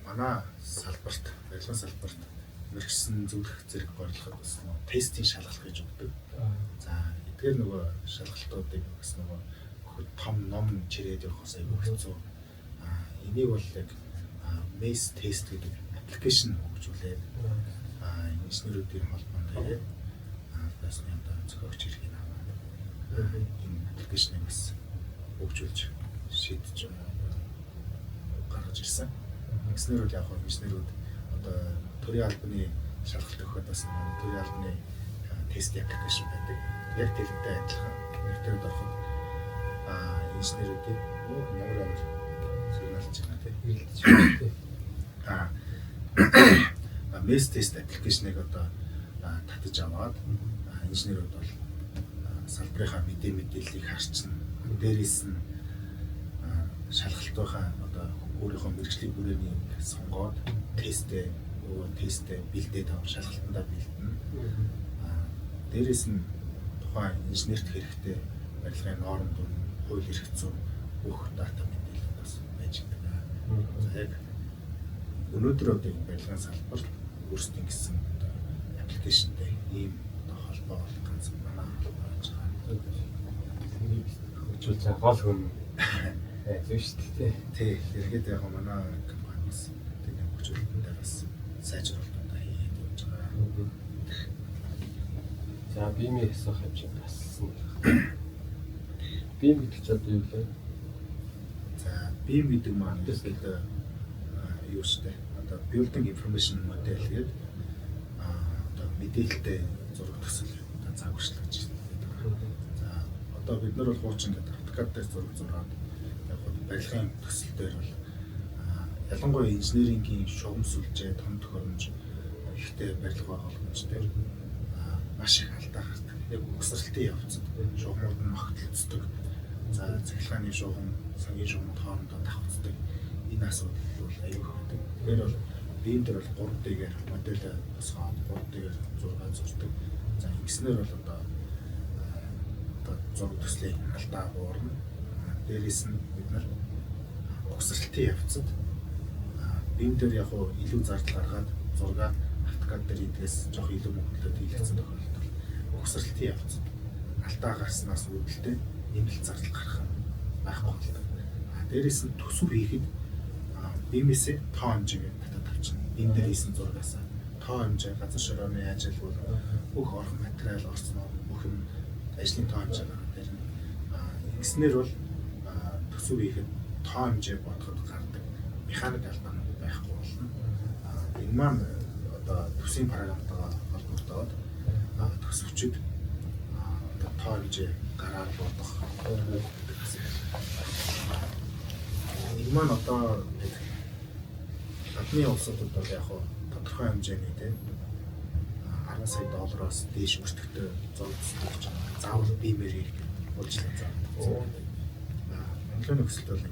манай салбарт барилгын салбарт мэргэжсэн зөвлөх зэрэг борлоход бас тестийн шалгалт гэж өгдөг. За эдгээр нөгөө шалгалтуудыг бас нөгөө том ном чирээд явахаас айгүй хэцүү. Энийг бол яг MES тест гэдэг аппликейшн хөгжүүлээд инженеруудын холбоон дээр бас одоо зохиогч хэргийг аваад энэ аппликейшнийг бас хөгжүүлж шийдэж гаргаж ирсэн. Инженер бол яг инженерүүд одоо төрийн албаны шалгалт өгөхөд бас төрийн албаны тест аппликейшн байдаг. Яг тэрнтэй адилхан нэгтгэж ороход инженерүүдийн ямар амар сигналж байна тийм. MES тест аппликейшнийг одоо татаж аваад инженерүүд бол салбарынхаа мэдээллийг харчна. Дээрээс нь шалгалтынхаа одоо өөрийнхөө мэргэжлийн бүрээний сонгоод тесттэй бэлдээд авах шалгалтандаа бэлдэнэ. Дээрээс нь тухайн инженерт хэрэгтэй барилгын норм дүн, хууль эрх зүйн бүх дата мэдээлэл бас байж байгаа. За яг өнөөдөр одоо барилгын салбарт өөрсдийн гэсэн одоо аппликейшнтэй ийм одоо холбоо ганц манай болж байгаа. Хөгжүүлж байгаа гол хүн тийм шүү дээ. Тий, эргээд яг манай компаниас тийм хөгжүүлэлтээр бас сайжруулалтаа хийгээд явж байгаа. За биемийн асуух хэмжээ бассан. Бием гэдэг чинь одоо юу вэ? За бием гэдэг маань одоо юу штэ? Одоо building information model гэдэг одоо мэдээлэлтэй зураг төсөл одоо загварчлаж байна. За одоо бид нар бол хуучин гэдэг AutoCAD дээр зураг зураад яг барилгын төсөл дээр бол ялангуяа инженерингийн шугам сүлжээ, том төхөөрөмж ихтэй барилга болгоомж дээр маш их алдаа гардаг. яг угсралтын явцад шугамуд нь магтлцдаг. За цахилгааны шугам, сангийн шугам хоорондоо давхцдаг. Энэ асуудал бол аюул байдаг. Тэгэхээр бол биеийн дээр бол 3D-гээр модель тусгаад 3D-гээр зураг зурдаг. За ингэснээр бол одоо зураг төслийн алдаа буурна. Дээрээс нь бид нар угсралтын явцад биеийн дээр яг илүү зардал гаргаад зураг автокад дээр идээс жоох илүү мөнгөлөд хийлгэсэн тохиолдол угсралтын явцад алдаа гарснаас үүдэлтэй нэмэлт зардал гарах байхгүй болдог. Дээрээс нь төсөв хийхэд биемээсээ тоо хэмжээгээр татаад авчна. Энэ дээр хийсэн зурагаас тоо хэмжээ, газар шорооны ажилбал бүх орох материал орсноо бүх юм ажлын тоо хэмжээ гараад ирнэ. Ингэснээр бол төсөв хийхэд тоо хэмжээ бодоход гардаг механик алдаа байхгүй болно. Энэ маань одоо төсвийн програмтайгаа холбогдоод төсөвчд одоо тоо хэмжээ гараар бодох. Энэ маань одоо гадны улсуудад бол яг тодорхой хэмжээний тийм 10 сая доллароос дээш өртөгтэй зураг зурж байгаа. Заавал биемээр хийх үйлчлэг заавал. Монголын нөхцөлд бол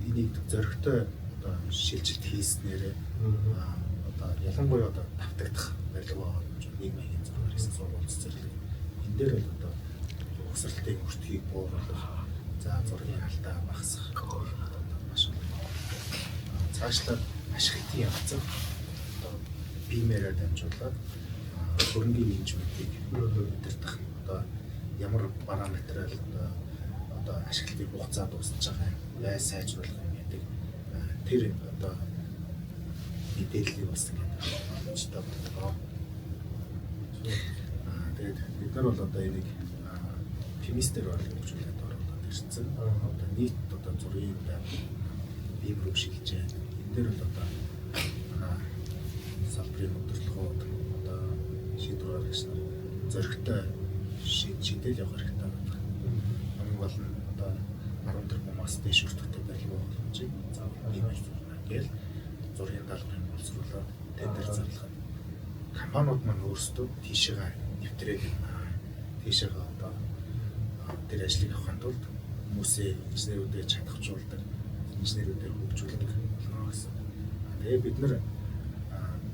энийг зөрөгтэй одоо шилжилт хийснээр одоо ялангуяа одоо давтагдах барилга нэг маягийн зургаар хийсэн сургууль зэрэг энэ дээр бол одоо угсралтын өртгийг бууруулах, за зургийн алдаа багасгах маш цаашлаад ашиглалтын явцад одоо биемээрээ дамжуулаад хөрөнгийн менежментийг удирдах одоо ямар параметраар одоо ашиглалтын хугацаа дуусч байгаа бай сайжруулах юм гэдэг тэр одоо мэдээллийг бас ингэж тавьдаг. Тэгээд бид нар бол одоо энийг фемистер бол хөгжүүлээд оруулаад ирсэн. Одоо нийт одоо зургийн бие рүү шилжээ. Энэ дээр бол одоо салбарын удирдлагууд одоо шийдвэр гаргаж зөрөгтэй шийдэл явах хэрэгтэй байна. Хамгийн гол нь одоо 10 тэрбумаас дээш өртөгтэй барилга боломжийг заавал бий зурна гэж зургийн даалгаврыг боловсруулаад тендер зарлах. Компаниуд маань өөрсдөө тийшээ нэвтрээд тийшээ одоо тэр ажлыг авахын тулд хүмүүсийн инженерүүдээ чадахжуулдаг, инженерүүдээ хөгжүүлдэг болно гэсэн. Тэгээ бид нар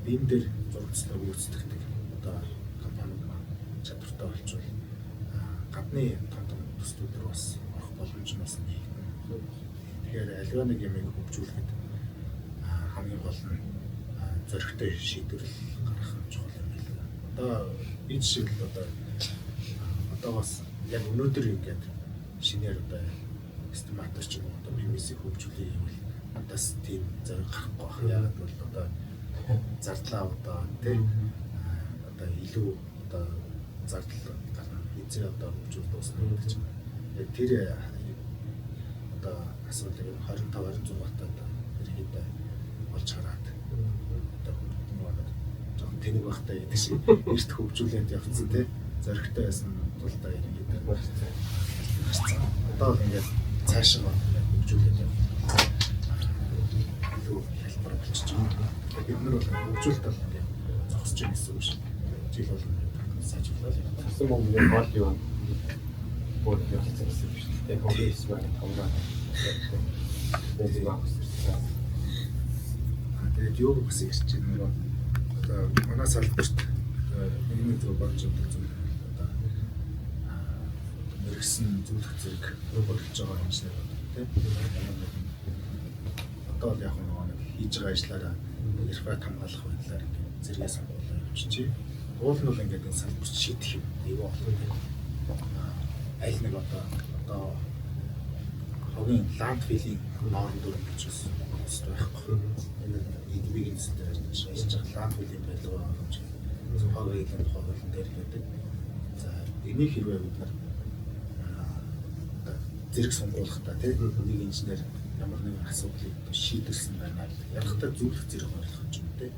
бием дээр зурагчлалыг үүсгэдэг одоо компаниуд маань чадвартай болчвол гадны том төслүүд рүү бас орох боломж нь бас нэгэн. Тэгэхээр аливаа нэг юмыг хөгжүүлэхэд хамгийн гол нь зөрөгтэй шийдвэрлэл гаргах чухал юм байна. Одоо би жишээл одоо бас яг өнөөдөр ингээд шинээр одоо стиматор ч юм уу одоо биемээс хөгжүүлэх юм бол надаас тийм зориг гарахгүй байх. Яагаад бол одоо зардлаа одоо тийм одоо илүү одоо зардал гарна. Эцээ одоо хөгжүүл дуусна гэдэг чинь. Яг тэр одоо асуудлыг 25-26 таа хэрэг болж хараад одоо жоохон тэнэг багтаа гэдэг шиг эрт хөгжүүлээд явцсан тийм зоригтой байсан тул та хэрэг гэдэг. Одоо ингээд цаашаа хөгжүүлээд явах. Илүү хэлбэр болчих юм. Бид нар бол хөгжүүлэлт бол ингээд зогсож байгаа гэсэн үг шүү. Жил болгоо сайжруулаад явах. Тасан мөнгөний гол юу бүр ялцсан гэсэн үг шүү дээ. Хөгжүүлэлт маань тавраа. Тэгээд юу бас ирж байна нөгөө одоо манай салбарт нийгмийн зөв болж байгаа зүйл одоо мэрэгсэн зөвлөх зэрэг болж байгаа юм шиг байна тийм. Одоо яг нэг хийж байгаа ажлаараа эрфэт хамгаалах байдлаар зэрэг сонгуулаа явуулчих. Уул нь бол ингээд энэ салбарт шийдэх юм аюу болох. Аль нэг одоо хогийн ландфилling норм дүрм гэж бас байхгүй. Энэ эдмигийн зүйл хийж байгаа ландфилling байлгаа оруулж хогийн хоолн дээр гэдэг. За энийг хэрвээ бид нар зэрэг сонгуулахдаа тийм нэг инженер ямар нэгэн асуудлыг шийдэлсэн байна. Ялахтаа зөвлөх зэрэг оруулах юм тийм.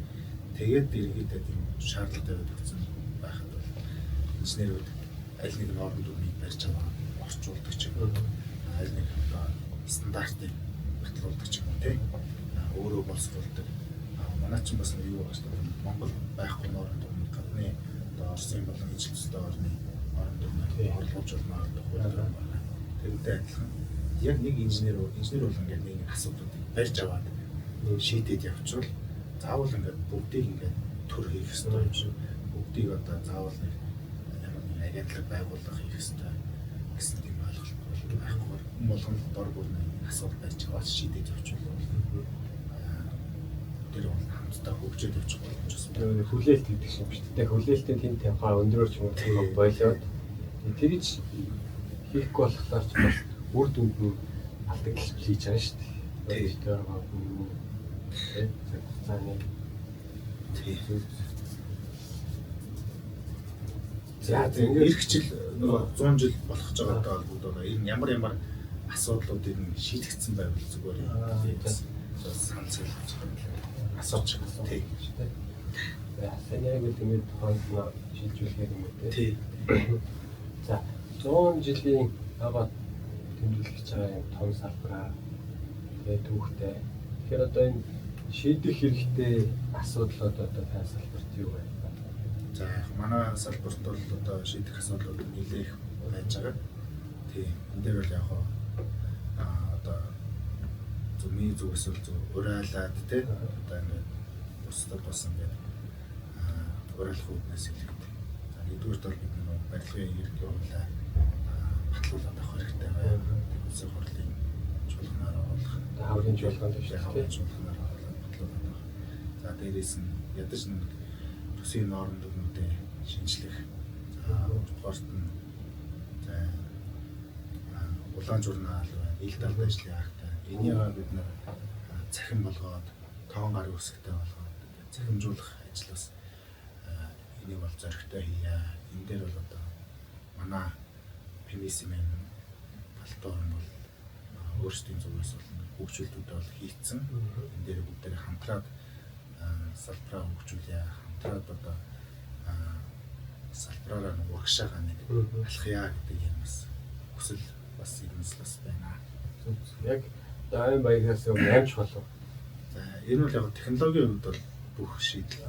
Тэгээд иргэдэд юм шаардлагатай өгсөн байхад бол инженерүүд аль нэг норм дүрмийг барьж аваа орчуулдаг ч юм уу. Аль нэг стандартыг батлуулдаг ч юм уу тийм. Өөрөө боловсруулдаг. Манай ч бас юу байгаа шүү дээ. Монгол байхгүй норм дүрмийг гадны одоо Оросын болон ижил төстэй орны орлуулжуулмаар хууль байна. Тэрнтэй адилхан яг нэг инженер бол ингээд нэг асуудлуудыг барьж аваад шийдээд явчихвал заавал ингээд бүгдийг ингээд төр хийх ёстой юм шиг бүгдийг одоо заавал нэг ямар нэг агентлаг байгуулах хийх ёстой гэсэн тийм ойлголт байхгүй. Болгон дор бүр нэг асуудал барьж аваад шийдээд явчихвал тэр бол хамтдаа хөгжөөд явчих боломжтой. Тэр хүлээлт гэдэг шиг биш үү? Хүлээлтийн тэнд тавхаа өндрөөрч юм уу болоод тэгж хийхгүй болохоор ч бас үр дүнд нь алдагдaltaж хийж байгаа шүү дээ. Тэр цааны за ирэх жил нөгөө 100 жил болох гэж байгаа холбогдоод энэ ямар асуудлуудыг шийдэгдсэн байвал зүгээр юм. Санацгаж асууж байгаа тийм шүү дээ. Сайн яг л ингэж тоонно шийдвэрлэх юм үү тийм. За 100 жилийн аваад тэмдэглэж байгаа юм том салбараа тэгээд түүхтэй. Тэгэхээр одоо энэ шийдэх хэрэгтэй асуудлууд одоо тань салбарт юу вэ? За манай салбарт бол одоо шийдэх асуудлууд нэлээх байж байгаа. Тийм. Энд дээр бол яг одоо зөвний зүгээс бол урайлаад тий одоо ингээд бусдад бас ингээд урайлах үүднээс илэрдэг. За нэгдүгээр бол бид нэг барилгын ерөнхий хуулиар батлуулаад авах хэрэгтэй байна. Үсэг хурлын чуулганаар оруулах. Хаврын чуулганд биш тий чуулганаар батлуулаад авах. За дээрээс нь ядаж нэг төсвийн норм дүгнүүдэд шинжлэх. За хоёрт нь за улаан журнал байна. Ил далд ажлын акт. Энийг бид нэр цахим болгоод тоон гарын үсгтэй болгоод цахимжуулах ажил бас энийг бол зоригтой хийя. Энэ дээр бол одоо манай феминизмын палтуурн бол өөрсдийн зүгээс бол хөгжүүлэлтүүд бол хийцэн. Энэ дээр бүгдээ хамтраад салбараа хөгжүүлье. Хамтраад одоо салбараараа нэг урагшаага нэг алхая гэдэг юм бас хүсэл бас ирмэс бас байна. Яг дайм баягаас юм амж болов. За энэ бол яг технологийн хувьд бол бүх шийдэл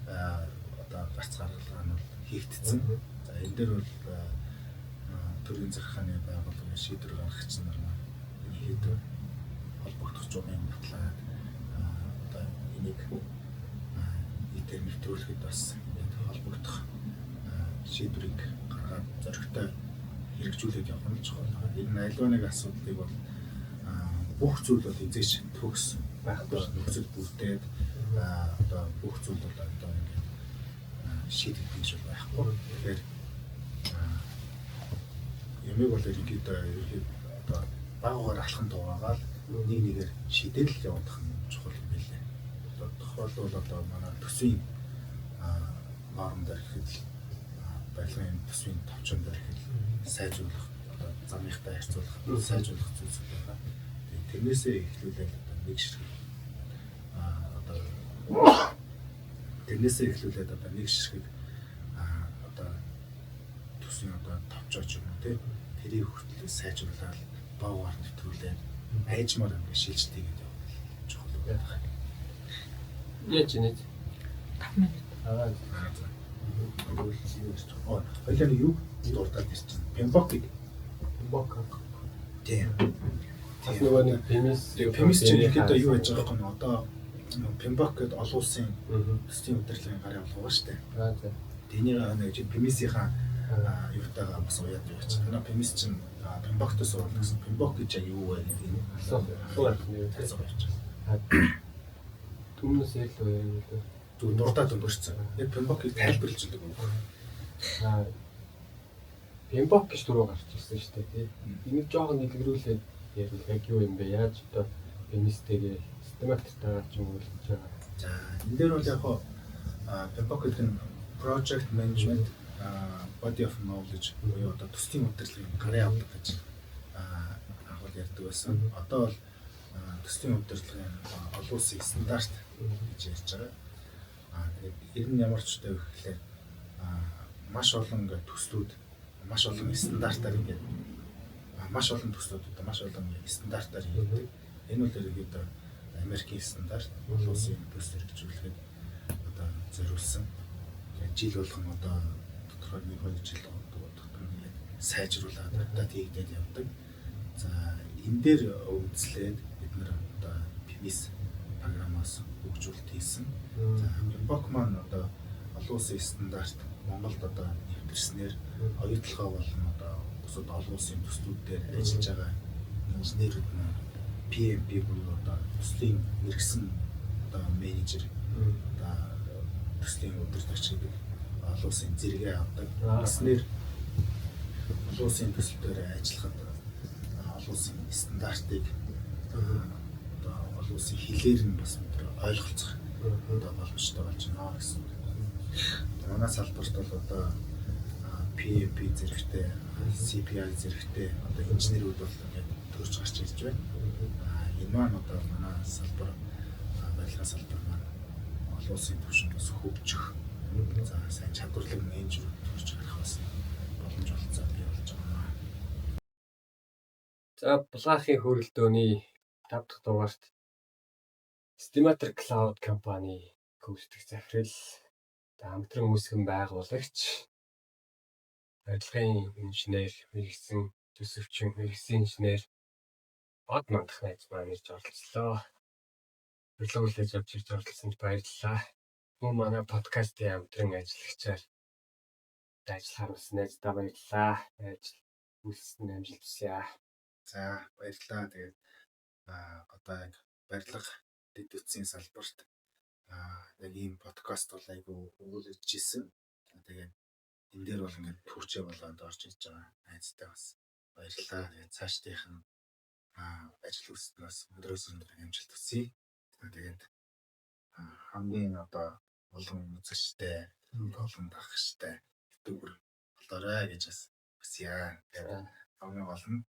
одоо гарц гаргалгаа нь хийгдсэн. За энэ дээр бол төрийн захиргааны байгууллагын шийдвэр гаргагч нар энэ хийдэг холбогдох журмын батлаад одоо энийг нийтээр нэвтрүүлэхэд бас холбогдох шийдвэрийг гаргаад зоригтой хэрэгжүүлээд явах нь чухал. Энэ альва нэг асуудлыг бол бүх зүйл бол эзэж төгс байхгүй нөхцөл бүрдээд одоо бүх зүйл бол одоо ингээд шийдэгдэх шиг байхгүй. Тэгэхээр ямиг бол ерөнхийдөө одоо багаар алхам дуугаал нэг нэгээр шийдэл явуулах нь чухал юм билээ. Одоо тохиолдол одоо манай төсвийн норм дээр ихэд барилгын төсвийн товчон дээр ихэд сайжруулах одоо замынхтай харьцуулах сайжруулах зүйлс байна. Тэрнээсээ эхлүүлээд одоо нэг ширхэг нэг ширхэг одоо төсвийн одоо товчооч юм уу тий тэрийг хүртэл сайжруулаад баагаар нэвтрүүлээд айжмаар ингээд шилждэг гэдэг юм чухал байна. Яаж нэ? 5 минут. Хоёлаа юу дуртаад ирсэн. Пембок гэдэг. Тийм. Tas нөгөө нэг феминизм чинь ихэд юу яаж байгаа юм одоо Пембок гэдэг олон улсын төсвийн удирдлагын гарын албаа шүү дээ. За. Тэнийг нэг феминизмийнхаа юутайгаа бас уяад яваач. Энэ феминизм чинь Пембоктоос урлаг гэсэн. Пембок гэж яг юу вэ гэдэг нь асуух нэр тайлбар яваач. Түмнээс яг л юм л зүг дурдаад өнгөрцөн. Яг Пембокийг тайлбарлаж өгдөг юм. Пембок гэж дөрөв гарч ирсэн шүү дээ тий. Энийг жоохон дэлгэрүүлээд яг юу юм бэ? Яаж одоо феминистээр систематиктайгаар ч юм уу хэлж байгаа. За энэ дээр бол яг Pembock гэдэг нь project management body of knowledge буюу одоо төсвийн удирдлагын гарын авдаг гэж анхуул ярьдаг байсан. Одоо бол төсвийн удирдлагын олон улсын стандарт гэж ярьж байгаа. Тэгээд ер нь ямар ч үедээ гэхлээр маш олон ингээд төслүүд маш олон стандартаар ингээд маш олон төслүүд одоо маш олон стандартаар хийдэг. Энэ бол ерөнхийдөө Америкийн стандарт олон улсын төсөл хэрэгжүүлэхэд одоо зориулсан. Жил болгон одоо тодорхой 1-2 жил сайжруулаад одоо тэгдээд явдаг. За энэ дээр үндэслээд бид нэр одоо PIMS програмаас хөгжүүлэлт хийсэн. За PIMBOK маань одоо олон улсын стандарт Монголд одоо нэвтэрснээр оюутлогоо болон одоо бусад олон улсын төслүүд дээр ажиллаж байгаа инженерүүд маань PMP буюу одоо төслийн мэргэсэн одоо менежер одоо төслийн удирдагч гэдэг олон улсын зэрэгээ авдаг. Тэснэр олон улсын төсөл дээр ажиллахад олон улсын стандартыг одоо олон улсын хэлээр нь бас ойлголцох одоо боломжтой болж байна гэсэн. Манай салбарт бол одоо PMP зэрэгтэй, CPI зэрэгтэй одоо инженерүүд бол ингээд төрж гарч ирж байна. Энэ маань одоо манай салбар барилгын салбар маань олон улсын түвшинд бас хөгжих, за сайн чадварлаг менежерүүд төрж гарах бас боломж олцоо бий болж байгаа. За Булгаахын хөрөлдөөний 5 дахь дугаарт Estimator Cloud компани гүйцэтгэх захирал, хамтран үүсгэн байгуулагч, барилгын инженер, мэргэжсэн төсөвчин, мэргэжсэн инженер бод мандах найз маань ирж оролцлоо. Урилга хүлээж авч ирж оролцсонд баярлалаа. Мөн манай подкастын хамтран ажиллагчаар ажиллахаар бас найздаа баярлалаа. Ажил үйлсэнд амжилт хүсье. За баярлалаа. Тэгээд одоо яг барилга дэд үтсийн салбарт яг ийм подкаст бол айгүй өгүүлж ирсэн. Тэгээд энэ дээр бол ингээд төвчээ болгоод орж иж байгаа найзтай бас баярлалаа. Тэгээд цаашдынх нь ажил үйлсээс өдрөөс өндөр амжилт хүсье. Тэгээд хамгийн одоо олон үзэгчтэй, олон дагагчтай ютубер болоорой гэж бас хүсье. Тэгээд хамгийн гол нь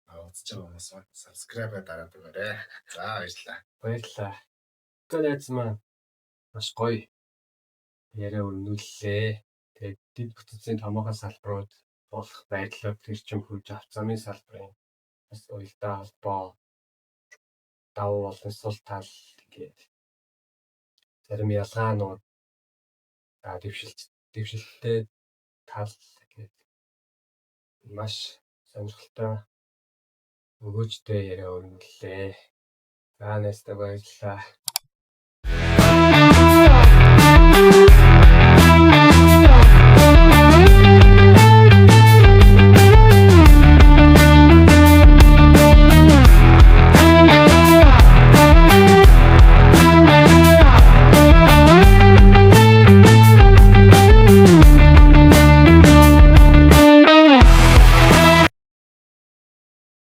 үзэж байгаа хүмүүс subscribe дараад өгөөрэй. За баярлалаа. Баярлалаа. Тэгээд найз маань маш гоё яриа өрнүүллээ. Тэгээд дэд бүтцийн томоохон салбарууд болох байдлаар тэр чин хурж авч замын салбарын бас уялдаа холбоо давуу болон сул тал гээд зарим ялгаанууд дэвшилттэй тал гээд маш сонирхолтой өгөөжтэй яриа өрнүүллээ. За найстаа баярлалаа.